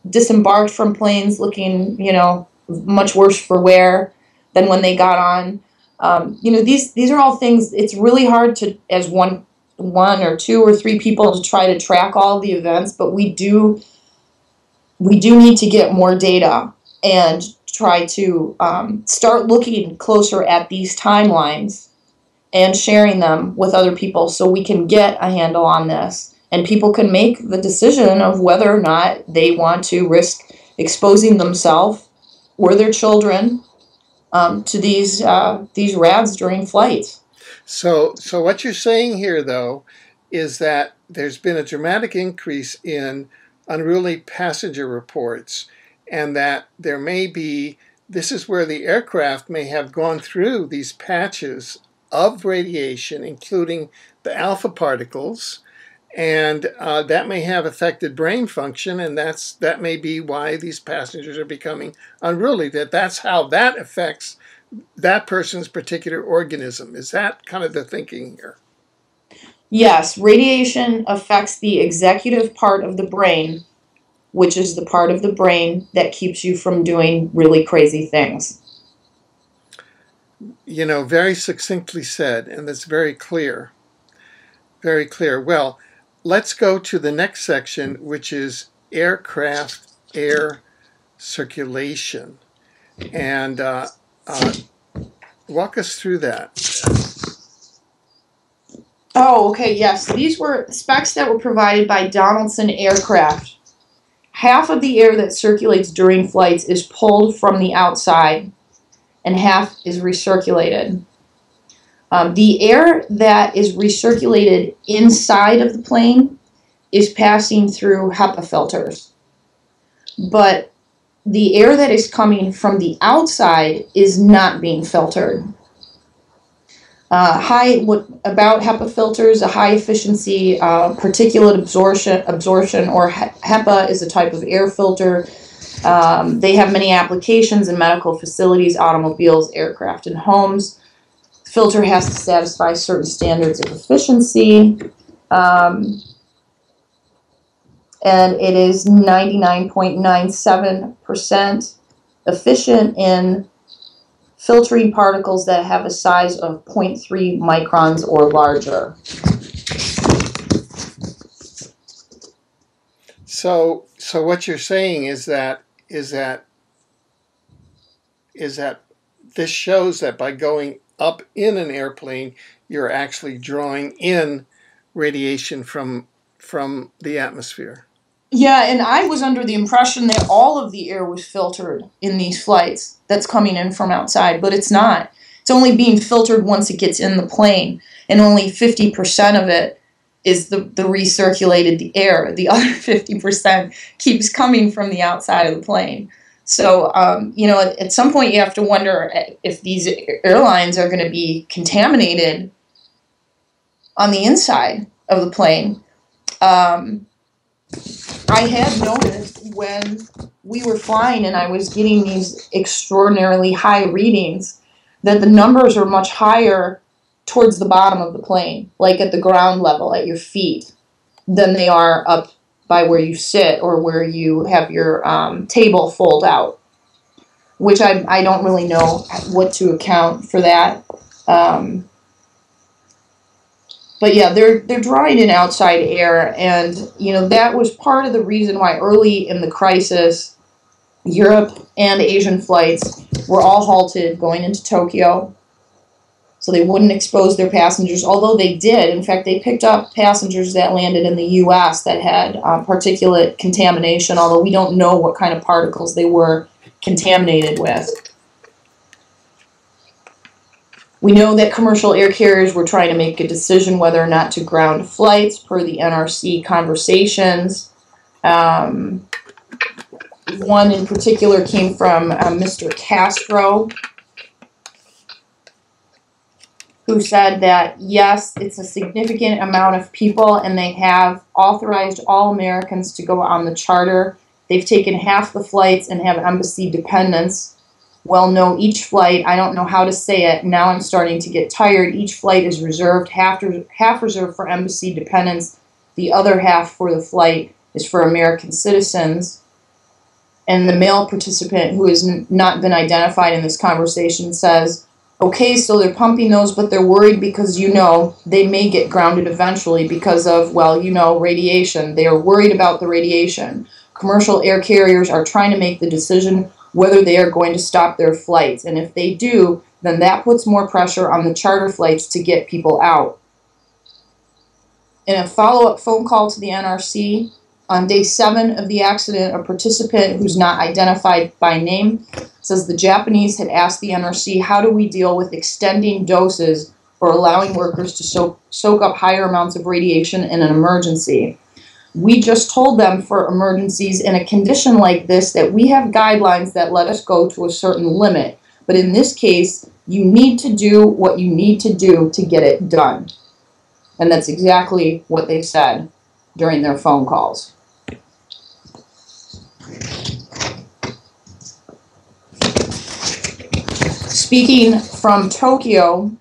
B: disembarked from planes looking, much worse for wear than when they got on. These are all things. It's really hard to, as one or two or three people, to try to track all the events, but we do need to get more data and try to start looking closer at these timelines and sharing them with other people so we can get a handle on this, and people can make the decision of whether or not they want to risk exposing themselves or their children to these rads during flights.
A: So what you're saying here, though, is that there's been a dramatic increase in unruly passenger reports, and that there may be this is where the aircraft may have gone through these patches of radiation, including the alpha particles, and that may have affected brain function, and that may be why these passengers are becoming unruly. That's how that affects that person's particular organism. Is that kind of the thinking here?
B: Yes, radiation affects the executive part of the brain, which is the part of the brain that keeps you from doing really crazy things.
A: You know, very succinctly said, and that's very clear. Very clear. Well, let's go to the next section, which is aircraft air circulation. And walk us through that.
B: Oh, okay, yes. These were specs that were provided by Donaldson Aircraft. Half of the air that circulates during flights is pulled from the outside, and half is recirculated. The air that is recirculated inside of the plane is passing through HEPA filters. But the air that is coming from the outside is not being filtered. About HEPA filters, a high efficiency particulate absorption, or HEPA is a type of air filter. They have many applications in medical facilities, automobiles, aircraft, and homes. The filter has to satisfy certain standards of efficiency, and it is 99.97% efficient in filtering particles that have a size of 0.3 microns or larger.
A: So what you're saying is that this shows that by going up in an airplane, you're actually drawing in radiation from the atmosphere.
B: Yeah, and I was under the impression that all of the air was filtered in these flights that's coming in from outside, but it's not. It's only being filtered once it gets in the plane, and only 50% of it is the recirculated air. The other 50% keeps coming from the outside of the plane. So, you know, at some point you have to wonder if these airlines are going to be contaminated on the inside of the plane. I had noticed when we were flying and I was getting these extraordinarily high readings that the numbers are much higher towards the bottom of the plane, like at the ground level, at your feet, than they are up by where you sit or where you have your table fold out, which I don't really know what to account for that. But yeah, they're drawing in outside air, and you know that was part of the reason why early in the crisis, Europe and Asian flights were all halted going into Tokyo, so they wouldn't expose their passengers. Although they did, in fact, they picked up passengers that landed in the U.S. that had particulate contamination. Although we don't know what kind of particles they were contaminated with. We know that commercial air carriers were trying to make a decision whether or not to ground flights per the NRC conversations. One in particular came from Mr. Castro, who said that, yes, it's a significant amount of people, and they have authorized all Americans to go on the charter. They've taken half the flights and have embassy dependents. Well, no, each flight, I don't know how to say it, now I'm starting to get tired. Each flight is reserved, half reserved for embassy dependents. The other half for the flight is for American citizens. And the male participant, who has not been identified in this conversation, says, okay, so they're pumping those, but they're worried because, you know, they may get grounded eventually because of, well, you know, radiation. They are worried about the radiation. Commercial air carriers are trying to make the decision whether they are going to stop their flights. And if they do, then that puts more pressure on the charter flights to get people out. In a follow-up phone call to the NRC, on day 7 of the accident, a participant who's not identified by name says the Japanese had asked the NRC, how do we deal with extending doses or allowing workers to soak up higher amounts of radiation in an emergency? We just told them for emergencies in a condition like this that we have guidelines that let us go to a certain limit. But in this case, you need to do what you need to do to get it done. And that's exactly what they said during their phone calls. Speaking from Tokyo,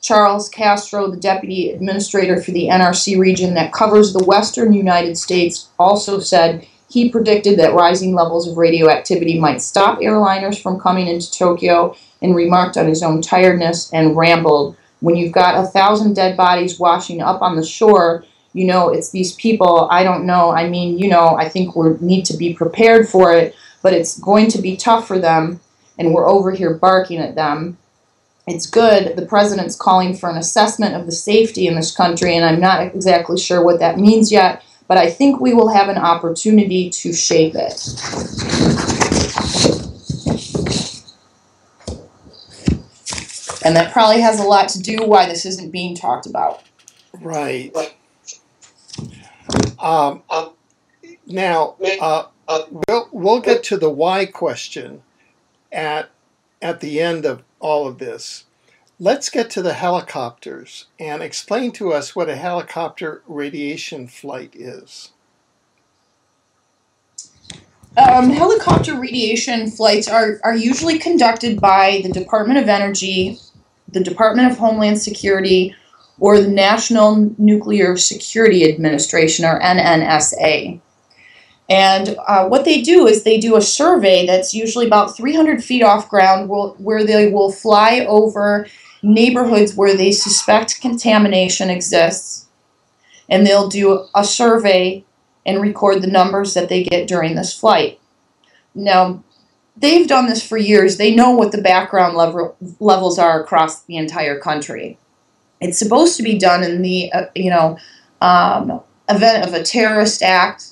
B: Charles Castro, the deputy administrator for the NRC region that covers the western United States, also said he predicted that rising levels of radioactivity might stop airliners from coming into Tokyo, and remarked on his own tiredness and rambled, when you've got 1,000 dead bodies washing up on the shore, you know, it's these people, I don't know, I mean, you know, I think we need to be prepared for it, but it's going to be tough for them, and we're over here barking at them. It's good. The president's calling for an assessment of the safety in this country, and I'm not exactly sure what that means yet, but I think we will have an opportunity to shape it. And that probably has a lot to do why this isn't being talked about.
A: Right. Now, we'll get to the why question at the end of all of this. Let's get to the helicopters and explain to us what a helicopter radiation flight is.
B: Helicopter radiation flights are usually conducted by the Department of Energy, the Department of Homeland Security, or the National Nuclear Security Administration, or NNSA. And what they do is they do a survey that's usually about 300 feet off ground where they will fly over neighborhoods where they suspect contamination exists. And they'll do a survey and record the numbers that they get during this flight. Now, they've done this for years. They know what the background levels are across the entire country. It's supposed to be done in the, event of a terrorist act,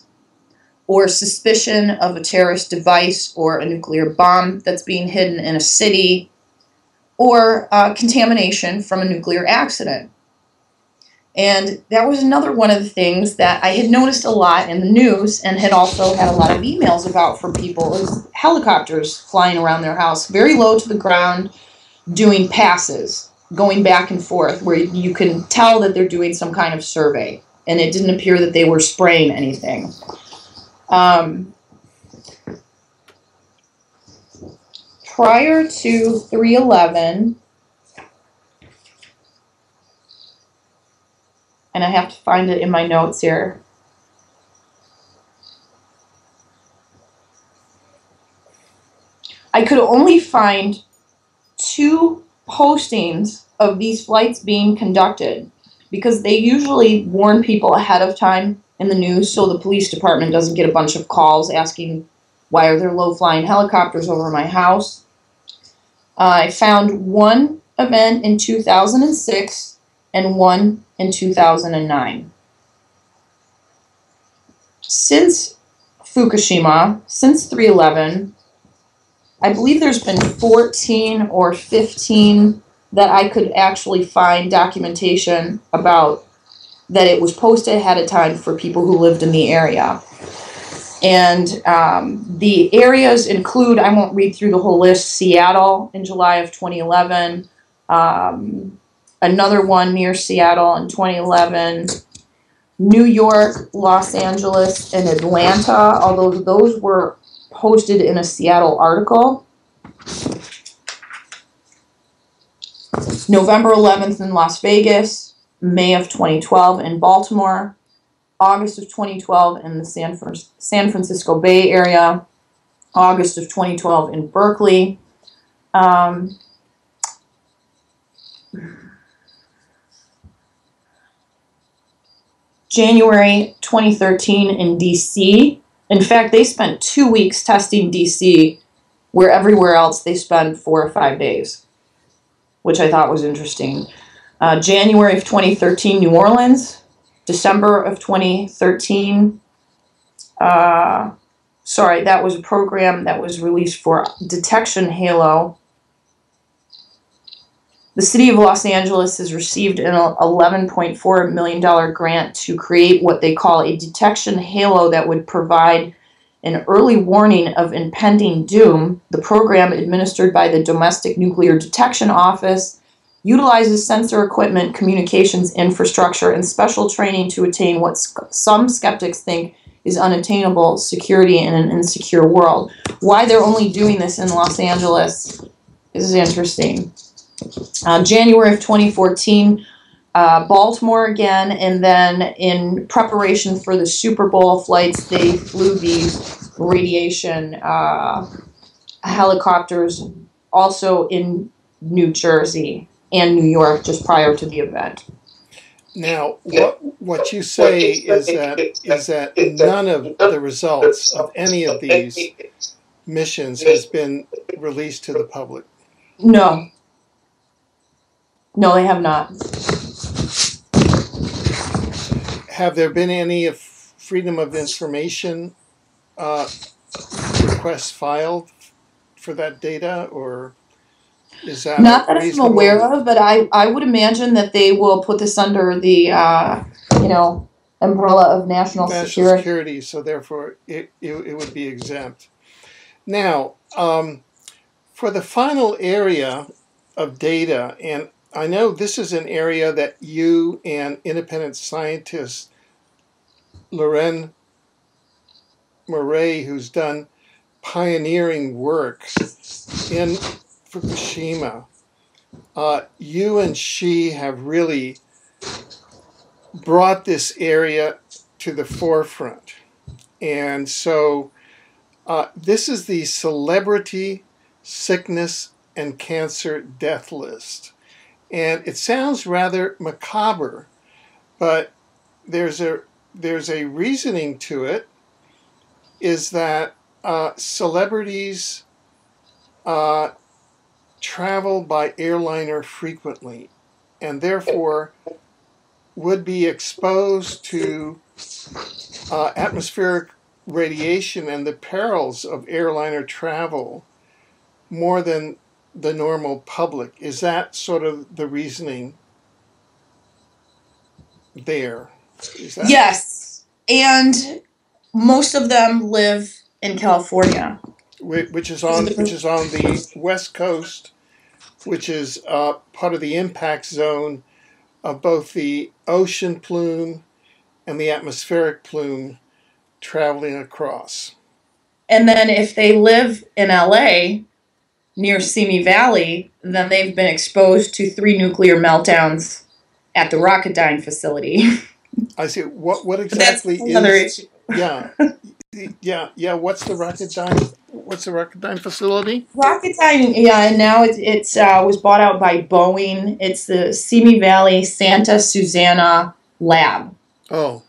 B: or suspicion of a terrorist device or a nuclear bomb that's being hidden in a city, or contamination from a nuclear accident. And that was another one of the things that I had noticed a lot in the news and had also had a lot of emails about from people, is helicopters flying around their house, very low to the ground, doing passes, going back and forth, where you can tell that they're doing some kind of survey. And it didn't appear that they were spraying anything. Prior to 3/11, and I have to find it in my notes here. I could only find 2 postings of these flights being conducted, because they usually warn people ahead of time in the news so the police department doesn't get a bunch of calls asking, why are there low-flying helicopters over my house? I found one event in 2006 and one in 2009. Since Fukushima, since 3/11, I believe there's been 14 or 15 that I could actually find documentation about, that it was posted ahead of time for people who lived in the area. And the areas include, I won't read through the whole list, Seattle in July of 2011, another one near Seattle in 2011, New York, Los Angeles, and Atlanta, although those were posted in a Seattle article. November 11th in Las Vegas, May of 2012 in Baltimore, August of 2012 in the San Francisco Bay Area, August of 2012 in Berkeley, January 2013 in DC. In fact, they spent 2 weeks testing DC, where everywhere else they spend 4 or 5 days, which I thought was interesting. January of 2013, New Orleans. December of 2013, sorry, that was a program that was released for Detection Halo. The city of Los Angeles has received an $11.4 million grant to create what they call a detection halo that would provide an early warning of impending doom. The program, administered by the Domestic Nuclear Detection Office, utilizes sensor equipment, communications infrastructure, and special training to attain what some skeptics think is unattainable security in an insecure world. Why they're only doing this in Los Angeles is interesting. January of 2014, Baltimore again, and then in preparation for the Super Bowl flights, they flew these radiation helicopters also in New Jersey and New York just prior to the event.
A: Now, what you say is that none of the results of any of these missions has been released to the public.
B: No. No, they have not.
A: Have there been any Freedom of Information requests filed for that data, or is that
B: not that I'm aware of? But I would imagine that they will put this under the umbrella of national security.
A: So therefore, it would be exempt. Now, for the final area of data, and I know this is an area that you and independent scientist Lorraine Murray, who's done pioneering work in Fukushima, you and she have really brought this area to the forefront. And so this is the Celebrity Sickness and Cancer Death List. And it sounds rather macabre, but there's a reasoning to it, is that celebrities travel by airliner frequently and therefore would be exposed to atmospheric radiation and the perils of airliner travel more than the normal public. Is that sort of the reasoning there?
B: Yes, and most of them live in California,
A: which is on the West Coast, which is part of the impact zone of both the ocean plume and the atmospheric plume traveling across.
B: And then if they live in LA, near Simi Valley, then they've been exposed to 3 nuclear meltdowns at the Rocketdyne facility.
A: I see. What exactly is another issue? Yeah. What's the Rocketdyne facility?
B: Rocketdyne, and now it was bought out by Boeing. It's the Simi Valley Santa Susana Lab.
A: Oh.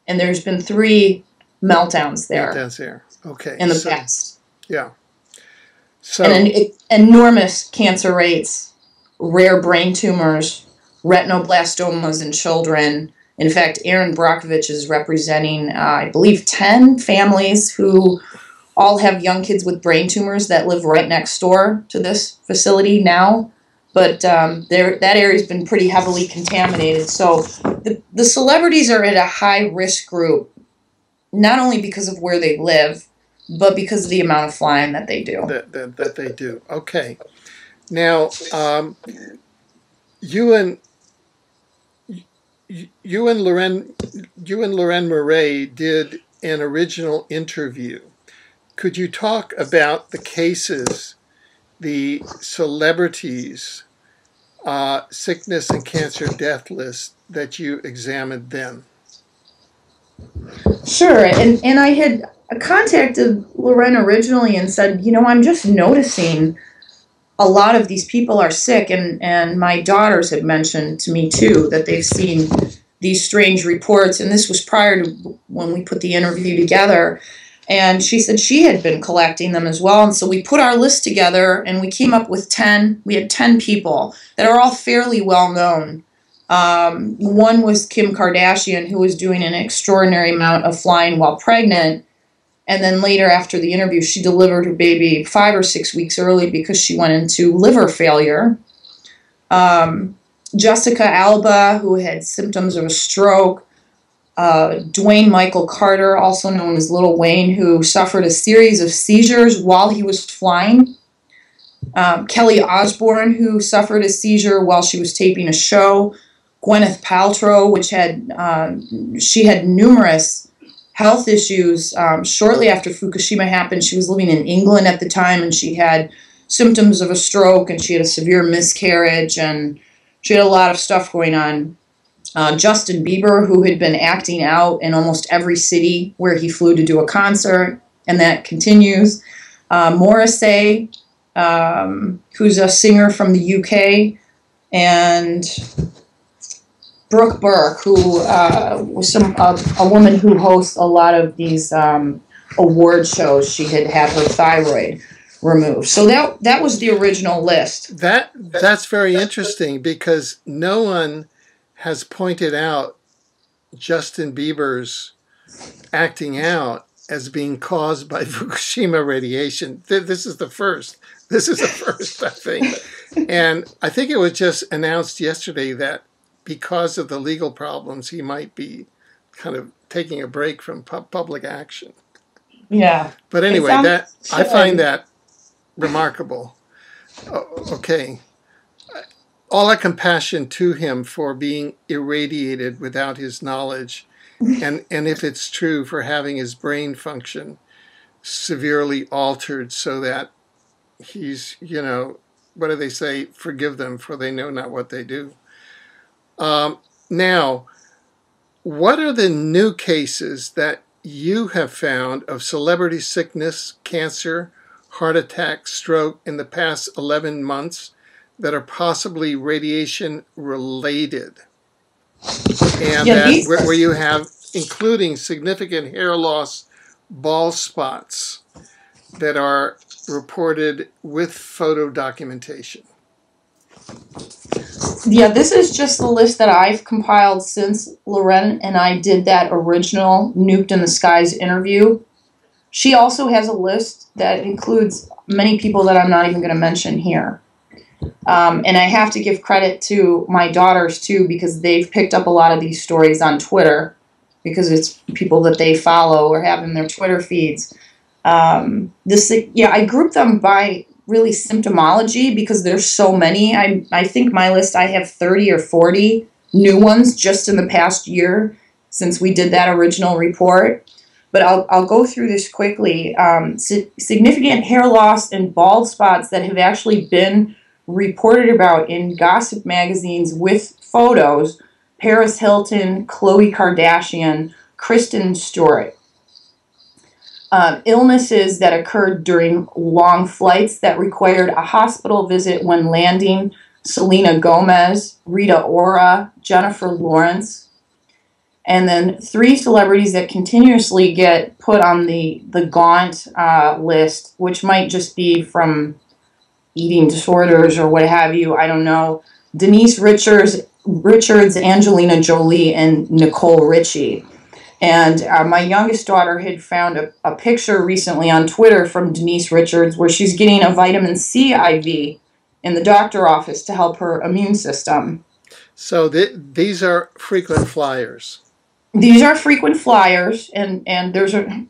B: And there's been 3 meltdowns there.
A: Meltdowns there. Okay.
B: In the past.
A: Yeah. So,
B: and enormous cancer rates, rare brain tumors, retinoblastomas in children. In fact, Aaron Brockovich is representing, I believe, 10 families who all have young kids with brain tumors that live right next door to this facility now. But that area's been pretty heavily contaminated. So the celebrities are at a high-risk group, not only because of where they live, but because of the amount of flying that they do.
A: That they do. Okay. Now, you and Lorraine Murray did an original interview. Could you talk about the cases, the celebrities, sickness and cancer death list that you examined then?
B: Sure, and I had contacted Lorraine originally and said, I'm just noticing a lot of these people are sick, and my daughters had mentioned to me too that they've seen these strange reports, and this was prior to when we put the interview together, and she said she had been collecting them as well, and so we put our list together and we came up with 10. We had 10 people that are all fairly well known. One was Kim Kardashian, who was doing an extraordinary amount of flying while pregnant. And then later after the interview, she delivered her baby 5 or 6 weeks early because she went into liver failure. Jessica Alba, who had symptoms of a stroke. Dwayne Michael Carter, also known as Little Wayne, who suffered a series of seizures while he was flying. Kelly Osbourne, who suffered a seizure while she was taping a show. Gwyneth Paltrow, she had numerous health issues. Shortly after Fukushima happened, she was living in England at the time, and she had symptoms of a stroke, and she had a severe miscarriage, and she had a lot of stuff going on. Justin Bieber, who had been acting out in almost every city where he flew to do a concert, and that continues. Morrissey, who's a singer from the UK, and Brooke Burke, who was a woman who hosts a lot of these award shows. She had her thyroid removed. So that was the original list.
A: That's very interesting, because no one has pointed out Justin Bieber's acting out as being caused by Fukushima radiation. This is the first. This is the first, I think. And I think it was just announced yesterday that because of the legal problems, he might be kind of taking a break from public action.
B: Yeah.
A: But anyway, I find that remarkable. Okay. All our compassion to him for being irradiated without his knowledge, and if it's true, for having his brain function severely altered so that he's, what do they say? Forgive them, for they know not what they do. Now, what are the new cases that you have found of celebrity sickness, cancer, heart attack, stroke in the past 11 months that are possibly radiation related? And where you have, including significant hair loss, bald spots that are reported with photo documentation.
B: Yeah, this is just the list that I've compiled since Loren and I did that original Nuked in the Skies interview. She also has a list that includes many people that I'm not even going to mention here. And I have to give credit to my daughters, too, because they've picked up a lot of these stories on Twitter, because it's people that they follow or have in their Twitter feeds. I grouped them by really symptomology, because there's so many. I think my list, I have 30 or 40 new ones just in the past year since we did that original report. But I'll go through this quickly. Significant hair loss and bald spots that have actually been reported about in gossip magazines with photos: Paris Hilton, Khloe Kardashian, Kristen Stewart. Illnesses that occurred during long flights that required a hospital visit when landing: Selena Gomez, Rita Ora, Jennifer Lawrence. And then 3 celebrities that continuously get put on the gaunt list, which might just be from eating disorders or what have you, I don't know. Denise Richards, Angelina Jolie, and Nicole Richie. And my youngest daughter had found a picture recently on Twitter from Denise Richards where she's getting a vitamin C IV in the doctor office to help her immune system.
A: So these are frequent flyers.
B: These are frequent flyers, and there's a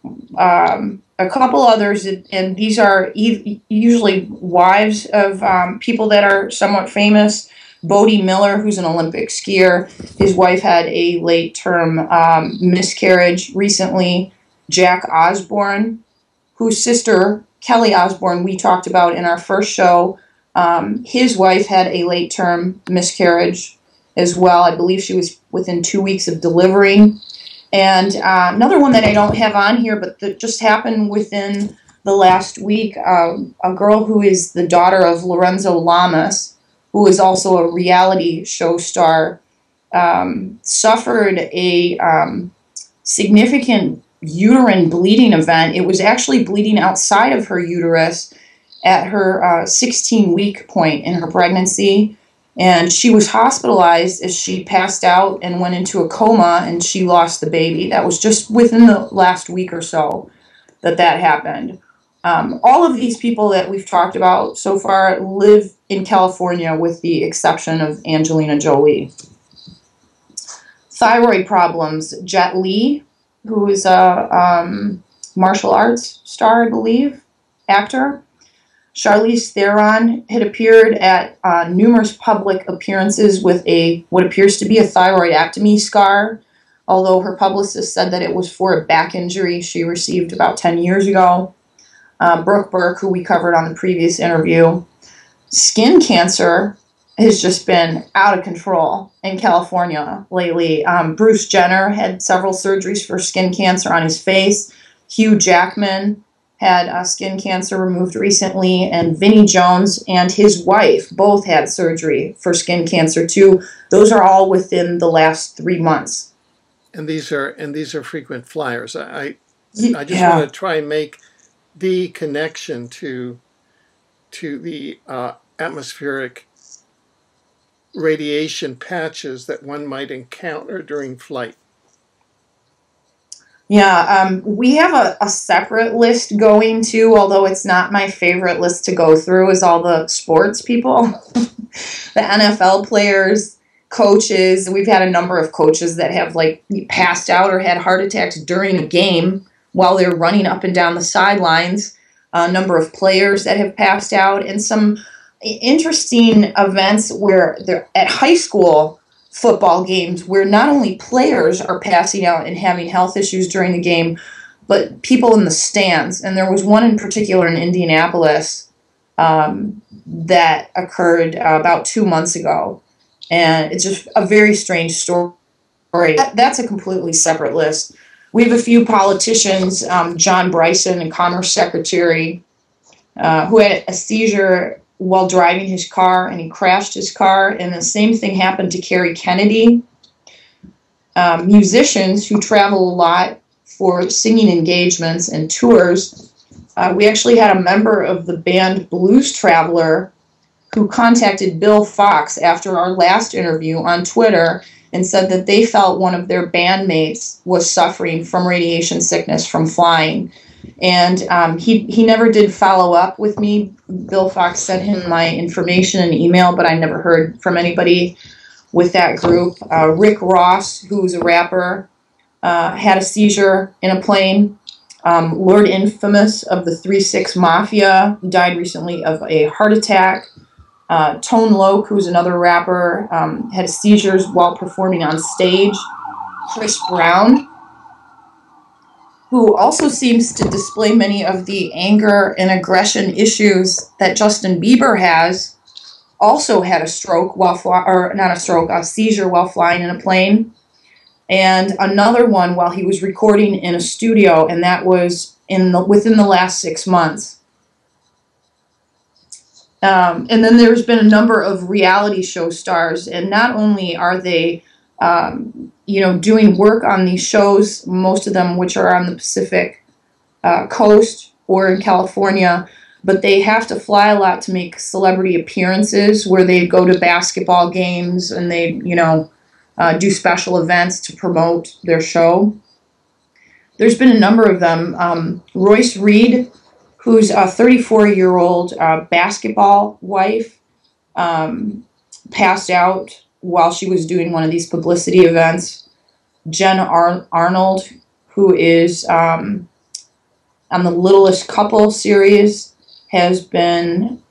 B: couple others, and these are usually wives of people that are somewhat famous. Bodie Miller, who's an Olympic skier, his wife had a late-term miscarriage recently. Jack Osbourne, whose sister, Kelly Osbourne, we talked about in our first show, his wife had a late-term miscarriage as well. I believe she was within 2 weeks of delivering. And another one that I don't have on here, but that just happened within the last week, a girl who is the daughter of Lorenzo Lamas, who is also a reality show star, suffered a significant uterine bleeding event. It was actually bleeding outside of her uterus at her 16-week point in her pregnancy. And she was hospitalized as she passed out and went into a coma, and she lost the baby. That was just within the last week or so that happened. All of these people that we've talked about so far live in California with the exception of Angelina Jolie. Thyroid problems. Jet Li, who is a martial arts star, I believe, actor. Charlize Theron had appeared at numerous public appearances with what appears to be a thyroidectomy scar, although her publicist said that it was for a back injury she received about 10 years ago. Brooke Burke, who we covered on the previous interview. Skin cancer has just been out of control in California lately. Bruce Jenner had several surgeries for skin cancer on his face. Hugh Jackman had skin cancer removed recently, and Vinnie Jones and his wife both had surgery for skin cancer too. Those are all within the last 3 months.
A: And these are frequent flyers. I just want to try and make the connection to the atmospheric radiation patches that one might encounter during flight.
B: Yeah, we have a separate list going too, although it's not my favorite list to go through, is all the sports people, the NFL players, coaches. We've had a number of coaches that have like passed out or had heart attacks during a game while they're running up and down the sidelines. A number of players that have passed out, and some interesting events where they're at high school football games where not only players are passing out and having health issues during the game, but people in the stands. And there was one in particular in Indianapolis that occurred about 2 months ago. And it's just a very strange story. That's a completely separate list. We have a few politicians, John Bryson, a Commerce Secretary, who had a seizure while driving his car, and he crashed his car, and the same thing happened to Kerry Kennedy. Musicians who travel a lot for singing engagements and tours. We actually had a member of the band Blues Traveler who contacted Bill Fox after our last interview on Twitter and said that they felt one of their bandmates was suffering from radiation sickness from flying. And he never did follow up with me. Bill Fox sent him my information in email, but I never heard from anybody with that group. Rick Ross, who's a rapper, had a seizure in a plane. Lord Infamous of the 3-6 Mafia died recently of a heart attack. Tone Loc, who's another rapper, had seizures while performing on stage. Chris Brown, who also seems to display many of the anger and aggression issues that Justin Bieber has, also had a stroke a seizure while flying in a plane. And another one while he was recording in a studio, and that was within the last 6 months. And then there's been a number of reality show stars, and not only are they doing work on these shows, most of them which are on the Pacific coast or in California, but they have to fly a lot to make celebrity appearances where they go to basketball games and they, do special events to promote their show. There's been a number of them. Royce Reed, who's a 34-year-old basketball wife, passed out while she was doing one of these publicity events. Jen Arnold, who is on the Littlest Couple series, has been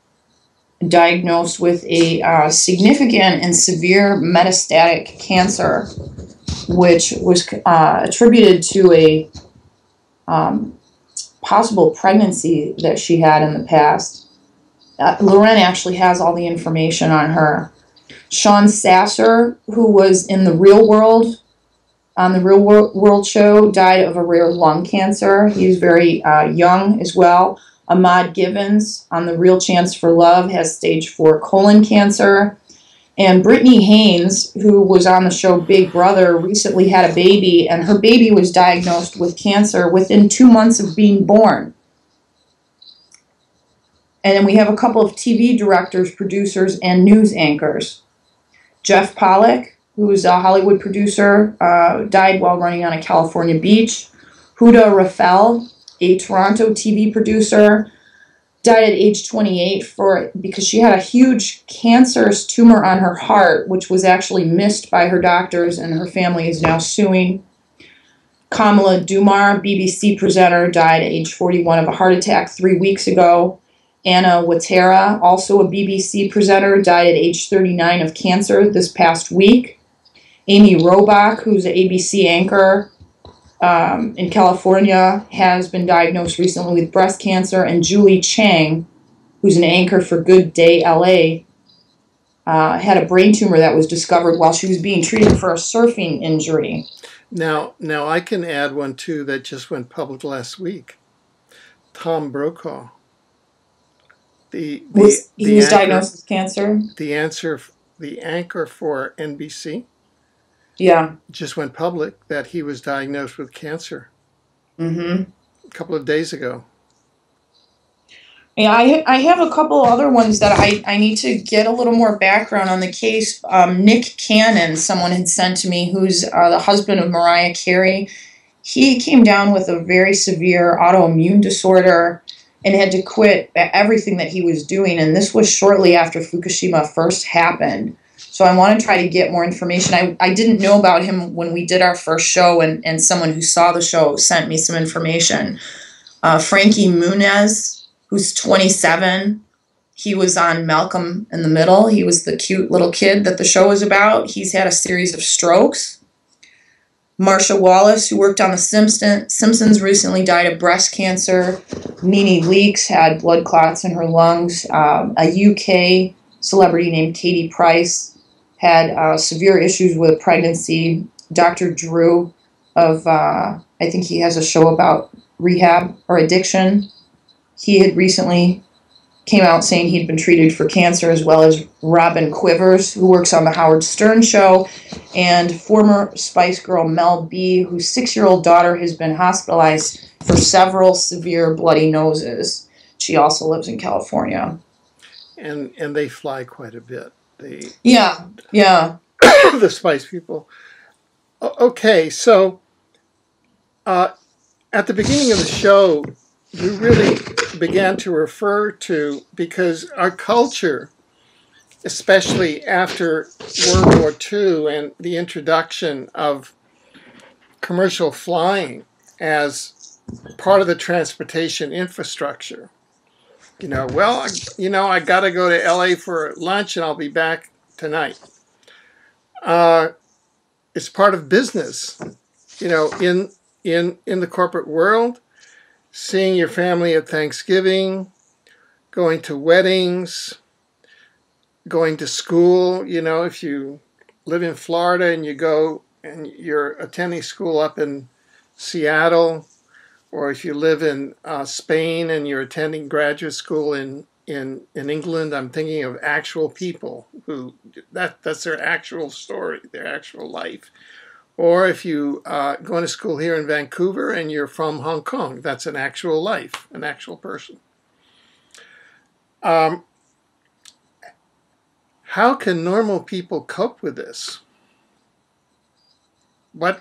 B: diagnosed with a significant and severe metastatic cancer, which was attributed to a possible pregnancy that she had in the past. Loren actually has all the information on her. Sean Sasser, who was in The Real World, on The Real World show, died of a rare lung cancer. He's very young as well. Ahmad Givens on The Real Chance for Love has stage 4 colon cancer. And Brittany Haynes, who was on the show Big Brother, recently had a baby, and her baby was diagnosed with cancer within 2 months of being born. And then we have a couple of TV directors, producers, and news anchors. Jeff Pollack, who is a Hollywood producer, died while running on a California beach. Huda Rafel, a Toronto TV producer, died at age 28 because she had a huge cancerous tumor on her heart, which was actually missed by her doctors, and her family is now suing. Kamala Dumar, BBC presenter, died at age 41 of a heart attack 3 weeks ago. Anna Watera, also a BBC presenter, died at age 39 of cancer this past week. Amy Robach, who's an ABC anchor in California, has been diagnosed recently with breast cancer. And Julie Chang, who's an anchor for Good Day LA, had a brain tumor that was discovered while she was being treated for a surfing injury.
A: Now I can add one too that just went public last week. Tom Brokaw. He was
B: diagnosed with cancer.
A: The anchor for NBC.
B: Yeah.
A: Just went public that he was diagnosed with cancer.
B: Mm-hmm.
A: A couple of days ago.
B: Yeah, I have a couple other ones that I need to get a little more background on the case. Nick Cannon, someone had sent to me, who's the husband of Mariah Carey. He came down with a very severe autoimmune disorder and had to quit everything that he was doing. And this was shortly after Fukushima first happened. So I want to try to get more information. I didn't know about him when we did our first show, and someone who saw the show sent me some information. Frankie Muniz, who's 27. He was on Malcolm in the Middle. He was the cute little kid that the show was about. He's had a series of strokes. Marsha Wallace, who worked on The Simpsons, recently died of breast cancer. Nene Leakes had blood clots in her lungs. A UK celebrity named Katie Price had severe issues with pregnancy. Dr. Drew I think he has a show about rehab or addiction. He had recently came out saying he'd been treated for cancer, as well as Robin Quivers, who works on the Howard Stern Show, and former Spice Girl Mel B, whose 6-year-old daughter has been hospitalized for several severe bloody noses. She also lives in California.
A: And they fly quite a bit.
B: Yeah.
A: The Spice people. Okay, so at the beginning of the show, we really began to refer to, because our culture, especially after World War II and the introduction of commercial flying as part of the transportation infrastructure, I got to go to LA for lunch and I'll be back tonight. It's part of business, in the corporate world. Seeing your family at Thanksgiving, going to weddings, going to school. If you live in Florida and you go and you're attending school up in Seattle, or if you live in Spain and you're attending graduate school in England, I'm thinking of actual people who that's their actual story, their actual life. Or if you going to school here in Vancouver and you're from Hong Kong, that's an actual life, an actual person. How can normal people cope with this? What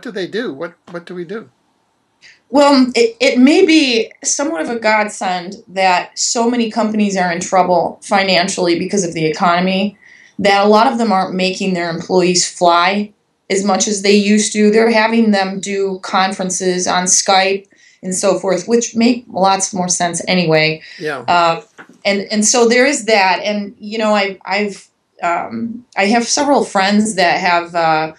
A: do they do? What do we do?
B: Well, it may be somewhat of a godsend that so many companies are in trouble financially because of the economy, that a lot of them aren't making their employees fly as much as they used to. They're having them do conferences on Skype and so forth, which make lots more sense anyway.
A: Yeah.
B: And so there is that. And I have several friends that have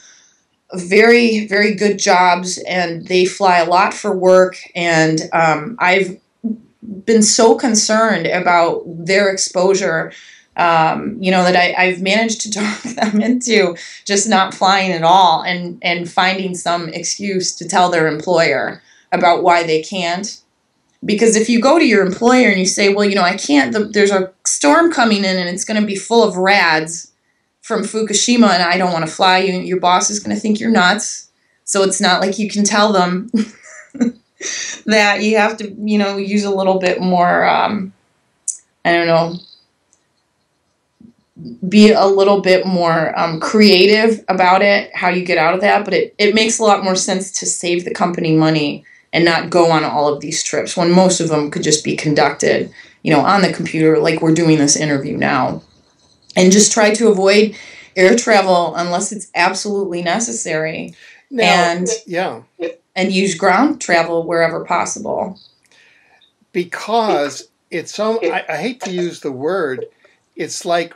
B: very, very good jobs, and they fly a lot for work. And I've been so concerned about their exposure, that I've managed to talk them into just not flying at all and finding some excuse to tell their employer about why they can't. Because if you go to your employer and you say, well, I can't, there's a storm coming in and it's going to be full of rads from Fukushima and I don't want to fly, your boss is going to think you're nuts. So it's not like you can tell them that you have to, use a little bit more, be a little bit more creative about it, how you get out of that. But it makes a lot more sense to save the company money and not go on all of these trips when most of them could just be conducted, on the computer like we're doing this interview now. And just try to avoid air travel unless it's absolutely necessary.
A: Now,
B: And use ground travel wherever possible.
A: Because it's so, I hate to use the word, it's like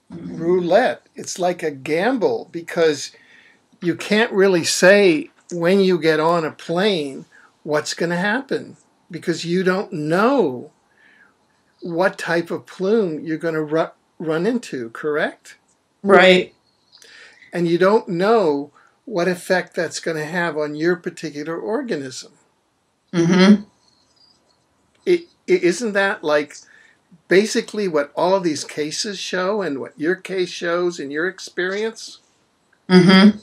A: roulette. It's like a gamble, because you can't really say when you get on a plane what's going to happen, because you don't know what type of plume you're going to run into, correct?
B: Right.
A: And you don't know what effect that's going to have on your particular organism.
B: Mm-hmm.
A: Isn't that like basically what all of these cases show, and what your case shows in your experience?
B: Mm-hmm.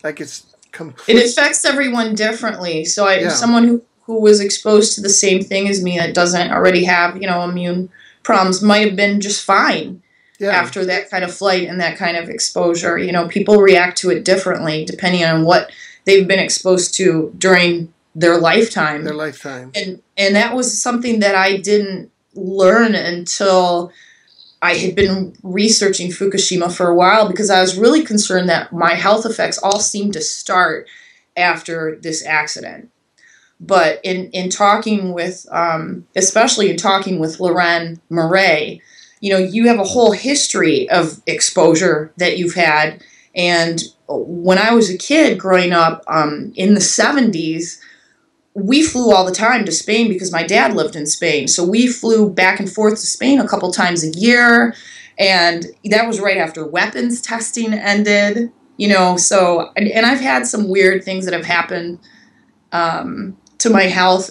A: Like it's complete.
B: It affects everyone differently. So someone who was exposed to the same thing as me that doesn't already have, immune problems might have been just fine after that kind of flight and that kind of exposure. People react to it differently depending on what they've been exposed to during their lifetime. And that was something that I didn't learn until I had been researching Fukushima for a while, because I was really concerned that my health effects all seemed to start after this accident. But in talking with, especially in talking with Lorraine Murray, you have a whole history of exposure that you've had. And when I was a kid growing up in the 70s, we flew all the time to Spain because my dad lived in Spain. So we flew back and forth to Spain a couple times a year. And that was right after weapons testing ended, So, and I've had some weird things that have happened to my health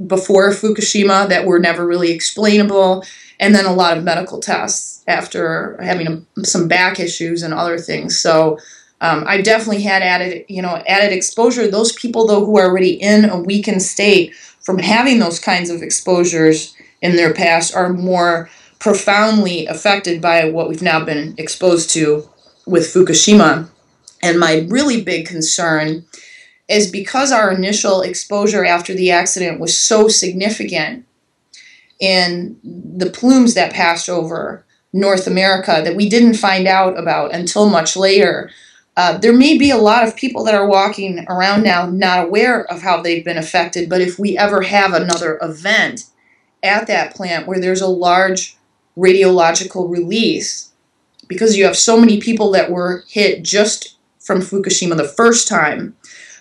B: before Fukushima that were never really explainable. And then a lot of medical tests after having some back issues and other things. So I definitely had added exposure. Those people, though, who are already in a weakened state from having those kinds of exposures in their past are more profoundly affected by what we've now been exposed to with Fukushima. And my really big concern is because our initial exposure after the accident was so significant in the plumes that passed over North America that we didn't find out about until much later. There may be a lot of people that are walking around now not aware of how they've been affected, but if we ever have another event at that plant where there's a large radiological release, because you have so many people that were hit just from Fukushima the first time,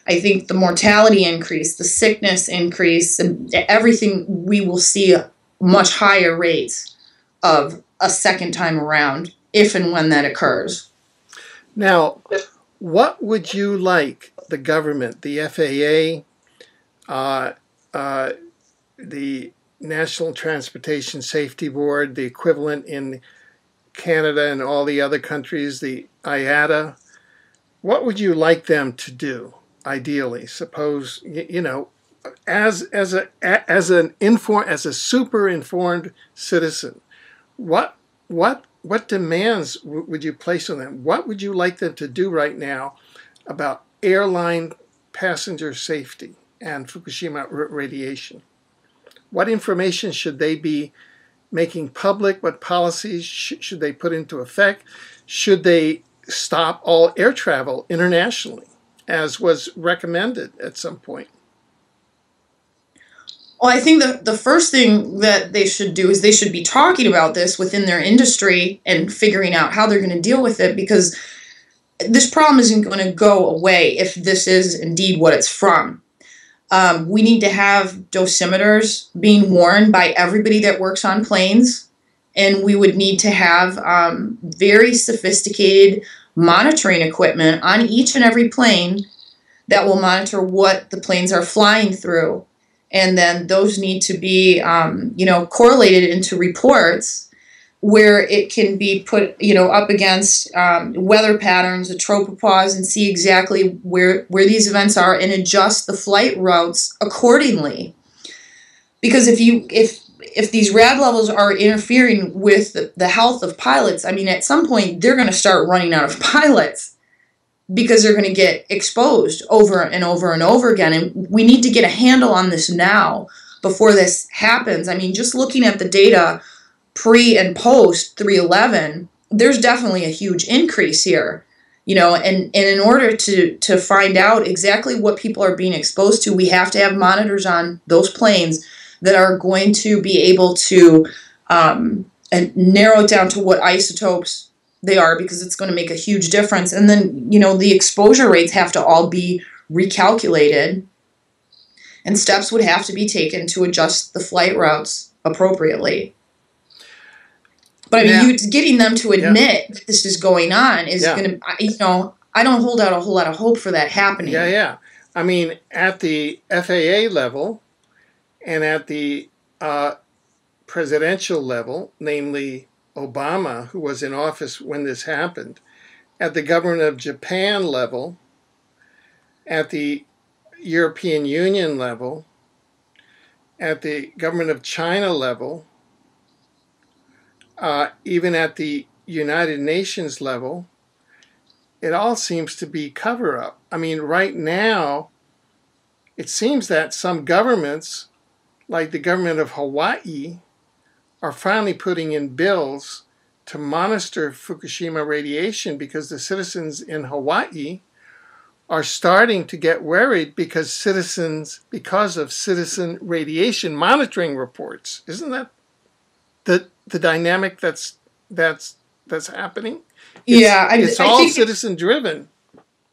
B: I think the mortality increase, the sickness increase, and everything, we will see much higher rates of a second time around, if and when that occurs.
A: Now, what would you like the government, the FAA, the National Transportation Safety Board, the equivalent in Canada and all the other countries, the IATA, what would you like them to do? Ideally, suppose as a super informed citizen, what demands would you place on them? What would you like them to do right now about airline passenger safety and Fukushima radiation? What information should they be making public? What policies should they put into effect? Should they stop all air travel internationally, as was recommended at some point?
B: Well, I think the first thing that they should do is they should be talking about this within their industry and figuring out how they're going to deal with it, because this problem isn't going to go away if this is indeed what it's from. We need to have dosimeters being worn by everybody that works on planes, and we would need to have very sophisticated monitoring equipment on each and every plane that will monitor what the planes are flying through. And then those need to be, correlated into reports where it can be put, up against weather patterns, the tropopause, and see exactly where these events are and adjust the flight routes accordingly. Because if these rad levels are interfering with the health of pilots, I mean, at some point they're going to start running out of pilots. because they're going to get exposed over and over and over again. And we need to get a handle on this now before this happens. I mean, just looking at the data pre and post 3/11, there's definitely a huge increase here. And in order to find out exactly what people are being exposed to, we have to have monitors on those planes that are going to be able to and narrow it down to what isotopes they are, because it's going to make a huge difference. And then, the exposure rates have to all be recalculated, and steps would have to be taken to adjust the flight routes appropriately. But I mean, getting them to admit that this is going on is going to, I don't hold out a whole lot of hope for that happening.
A: Yeah. I mean, at the FAA level and at the presidential level, namely Obama, who was in office when this happened, at the government of Japan level, at the European Union level, at the government of China level, even at the United Nations level, it all seems to be cover-up. I mean, right now, it seems that some governments, like the government of Hawaii, are finally putting in bills to monitor Fukushima radiation, because the citizens in Hawaii are starting to get worried because of citizen radiation monitoring reports. Isn't that the dynamic that's happening? It's all citizen driven.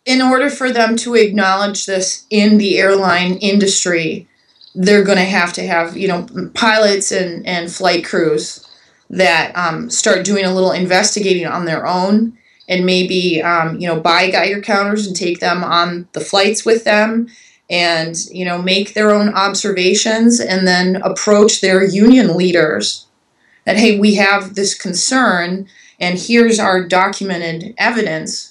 B: In order for them to acknowledge this in the airline industry, they're going to have, pilots and flight crews that start doing a little investigating on their own, and maybe, buy Geiger counters and take them on the flights with them, and, make their own observations, and then approach their union leaders that, hey, we have this concern, and here's our documented evidence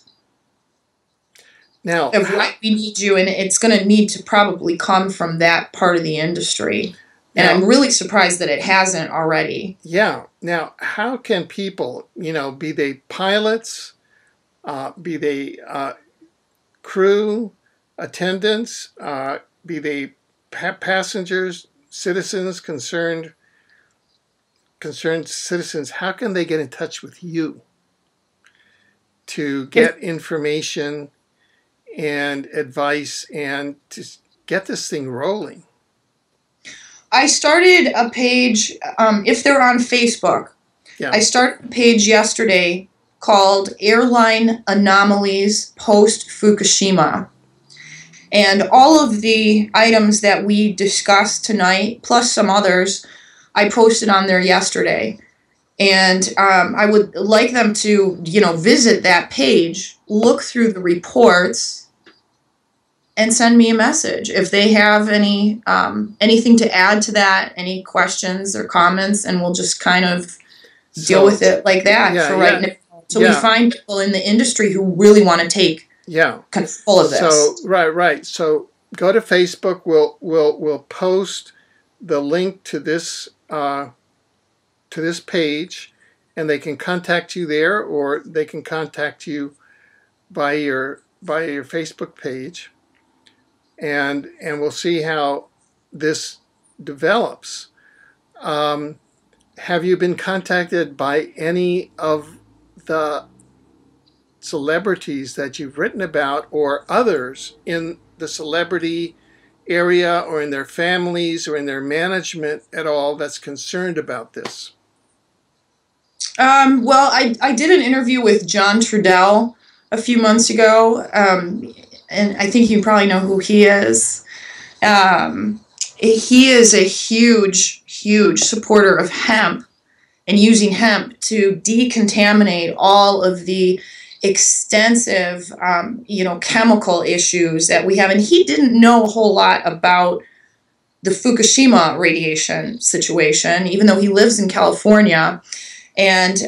A: now
B: of what we need you, and it's going to need to probably come from that part of the industry. And I'm really surprised that it hasn't already.
A: Yeah. Now, how can people, be they pilots, be they crew, attendants, be they passengers, citizens, concerned citizens, how can they get in touch with you to get information and advice and to get this thing rolling?
B: I started a page, if they're on Facebook, I started a page yesterday called Airline Anomalies Post-Fukushima. And all of the items that we discussed tonight, plus some others, I posted on there yesterday. And I would like them to, visit that page, look through the reports, and send me a message if they have anything to add to that, any questions or comments, and we'll just kind of deal with it like that right now. So we find people in the industry who really want to take control of this.
A: So right. So go to Facebook. We'll post the link to this page, and they can contact you there, or they can contact you by your Facebook page. And we'll see how this develops. Have you been contacted by any of the celebrities that you've written about, or others in the celebrity area, or in their families, or in their management at all, that's concerned about this?
B: Well, I did an interview with John Trudell a few months ago, and I think you probably know who he is. He is a huge supporter of hemp, and using hemp to decontaminate all of the extensive, chemical issues that we have. And he didn't know a whole lot about the Fukushima radiation situation, even though he lives in California. And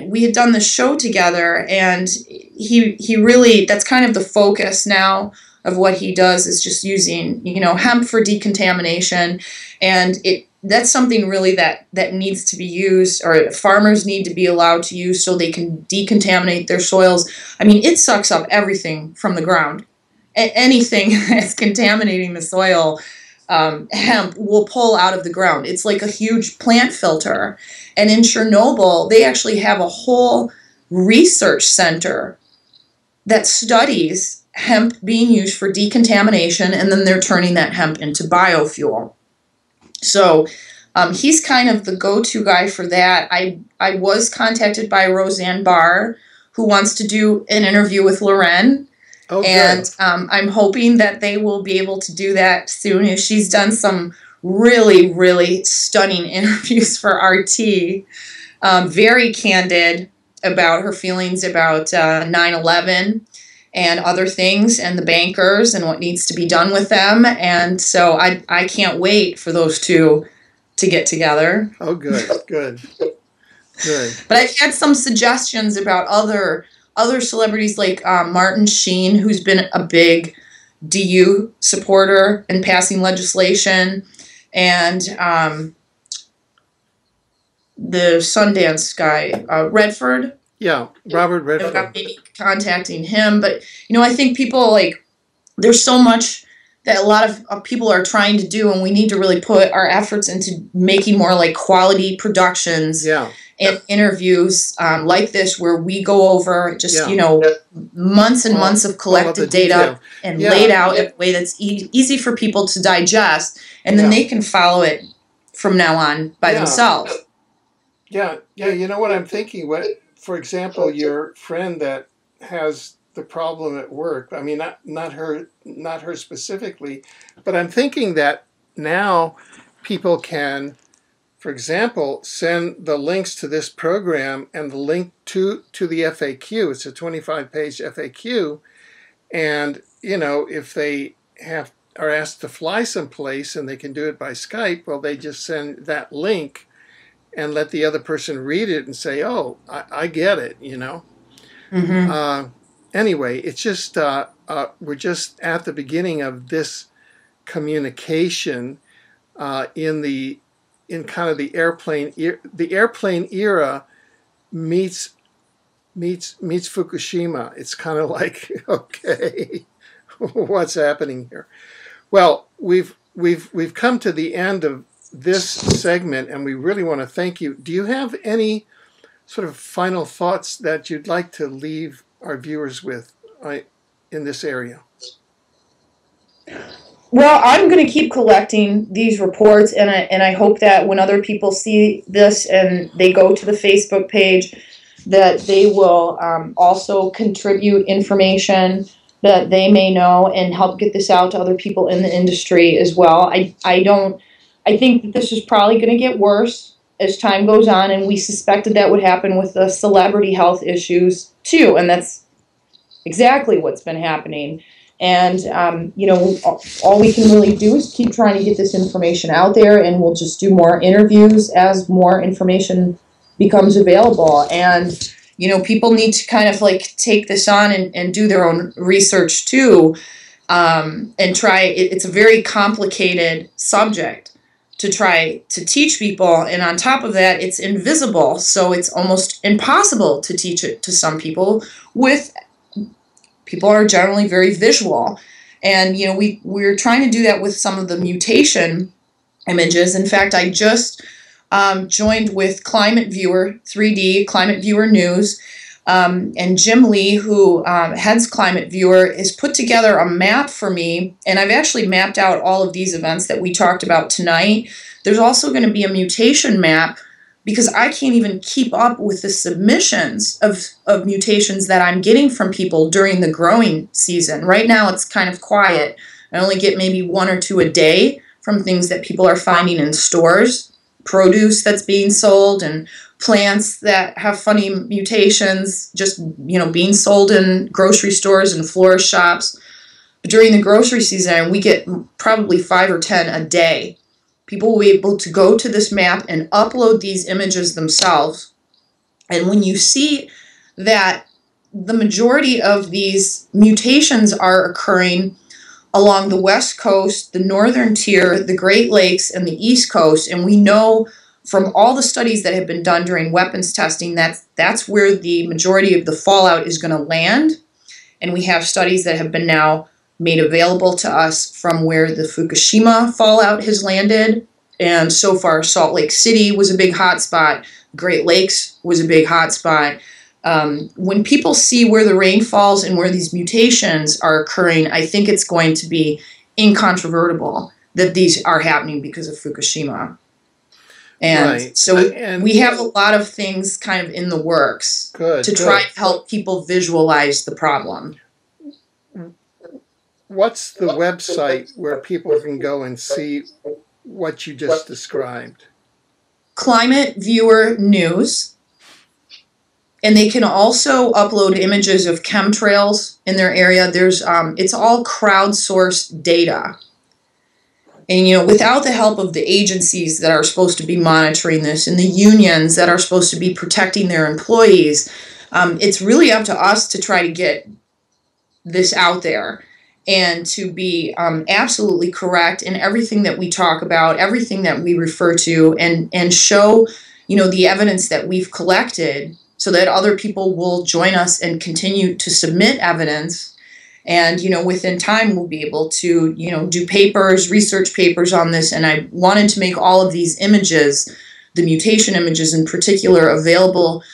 B: we had done the show together, and he really, that's kind of the focus now of what he does, is just using, hemp for decontamination. And it that's something really that needs to be used, or farmers need to be allowed to use so they can decontaminate their soils. I mean, it sucks up everything from the ground. Anything that's contaminating the soil, hemp will pull out of the ground. It's like a huge plant filter. And in Chernobyl, they actually have a whole research center that studies hemp being used for decontamination, and then they're turning that hemp into biofuel. So he's kind of the go-to guy for that. I was contacted by Roseanne Barr, who wants to do an interview with Loren.
A: Oh,
B: and I'm hoping that they will be able to do that soon. She's done some really, really stunning interviews for RT. Very candid about her feelings about 9/11 and other things, and the bankers and what needs to be done with them. And so I can't wait for those two to get together.
A: Oh, good, good, good.
B: But I've had some suggestions about other celebrities like Martin Sheen, who's been a big DU supporter in passing legislation, and the Sundance guy, Redford.
A: Yeah, Robert Redford.
B: Maybe contacting him, but I think people there's so much that a lot of people are trying to do, and we need to really put our efforts into making more quality productions.
A: Yeah.
B: And interviews like this, where we go over just months and months of collected data and laid out in a way that's easy for people to digest, and then they can follow it from now on by themselves.
A: Yeah. You know what I'm thinking? For example, your friend that has the problem at work. I mean, not her specifically, but I'm thinking that now people can, for example, send the links to this program and the link to the FAQ. It's a 25-page FAQ, and if they are asked to fly someplace and they can do it by Skype, well, they just send that link and let the other person read it and say, "Oh, I get it,"
B: Mm-hmm.
A: Anyway, it's just we're just at the beginning of this communication in kind of the airplane era meets Fukushima. It's kind of like, okay, what's happening here? Well, we've come to the end of this segment, and we really want to thank you. Do you have any sort of final thoughts that you'd like to leave our viewers with in this area?
B: Well, I'm going to keep collecting these reports, and I hope that when other people see this and they go to the Facebook page, that they will also contribute information that they may know and help get this out to other people in the industry as well. I think that this is probably going to get worse as time goes on, and we suspected that would happen with the celebrity health issues too, and that's exactly what's been happening. And, all we can really do is keep trying to get this information out there, and we'll just do more interviews as more information becomes available. And, people need to kind of take this on and do their own research too, and try. It's a very complicated subject to try to teach people. And on top of that, it's invisible. So it's almost impossible to teach it to some people. People are generally very visual. And, we're trying to do that with some of the mutation images. In fact, I just joined with Climate Viewer 3D, Climate Viewer News, and Jim Lee, who heads Climate Viewer, has put together a map for me, and I've actually mapped out all of these events that we talked about tonight. There's also going to be a mutation map, because I can't even keep up with the submissions of mutations that I'm getting from people during the growing season. Right now it's kind of quiet. I only get maybe 1 or 2 a day from things that people are finding in stores, produce that's being sold, and plants that have funny mutations just, being sold in grocery stores and florist shops. But during the grocery season, we get probably 5 or 10 a day. People will be able to go to this map and upload these images themselves. And when you see that the majority of these mutations are occurring along the West Coast, the Northern Tier, the Great Lakes, and the East Coast. And we know from all the studies that have been done during weapons testing that that's where the majority of the fallout is going to land. And we have studies that have been now made available to us from where the Fukushima fallout has landed. And so far, Salt Lake City was a big hotspot. Great Lakes was a big hotspot. When people see where the rain falls and where these mutations are occurring, I think it's going to be incontrovertible that these are happening because of Fukushima. And
A: Right.
B: so
A: And
B: we have a lot of things kind of in the works to try to help people visualize the problem.
A: What's the website where people can go and see what you just described?
B: Climate Viewer News. And they can also upload images of chemtrails in their area. There's it's all crowdsourced data. And, you know, without the help of the agencies that are supposed to be monitoring this and the unions that are supposed to be protecting their employees, it's really up to us to try to get this out there and to be absolutely correct in everything that we talk about, everything that we refer to, and show, you know, the evidence that we've collected so that other people will join us and continue to submit evidence. And, you know, within time, we'll be able to, you know, do papers, research papers on this. And I wanted to make all of these images, the mutation images in particular, available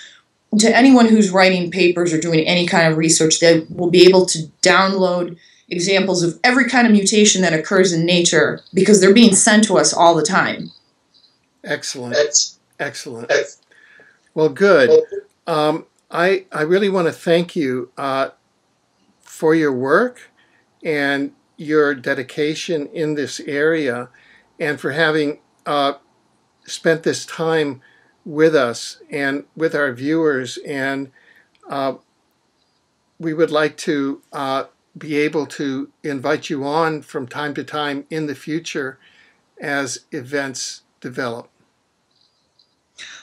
B: to anyone who's writing papers or doing any kind of research. That will be able to download examples of every kind of mutation that occurs in nature because they're being sent to us all the time.
A: Excellent. Excellent. Well, good. I really want to thank you for your work and your dedication in this area and for having spent this time with us and with our viewers. And we would like to be able to invite you on from time to time in the future as events develop.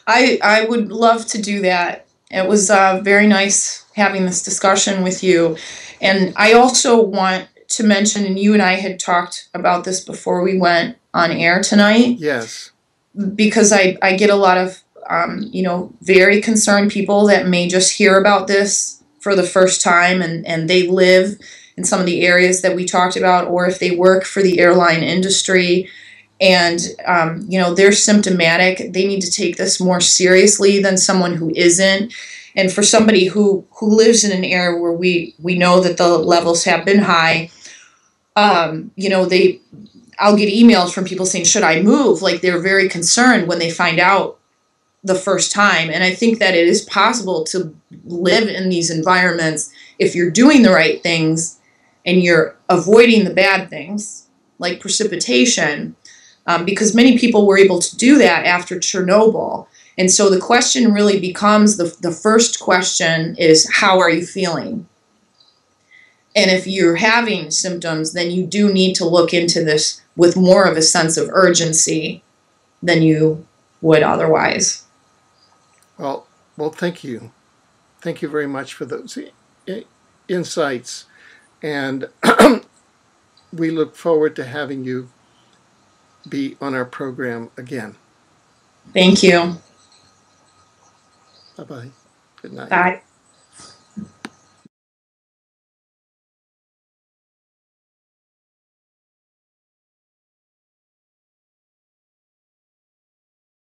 B: I would love to do that. It was very nice having this discussion with you. And I also want to mention, and you and I had talked about this before we went on air tonight.
A: Yes.
B: Because I get a lot of, you know, very concerned people that may just hear about this for the first time and they live in some of the areas that we talked about, or if they work for the airline industry and, you know, they're symptomatic, they need to take this more seriously than someone who isn't. And for somebody who lives in an area where we know that the levels have been high, you know, I'll get emails from people saying, should I move? Like they're very concerned when they find out the first time. And I think that it is possible to live in these environments if you're doing the right things and you're avoiding the bad things like precipitation, because many people were able to do that after Chernobyl. And so the question really becomes, the first question is, how are you feeling? And if you're having symptoms, then you do need to look into this with more of a sense of urgency than you would otherwise.
A: Well, thank you. Thank you very much for those insights. And we look forward to having you be on our program again.
B: Thank you.
A: Bye-bye. Good night.
B: Bye.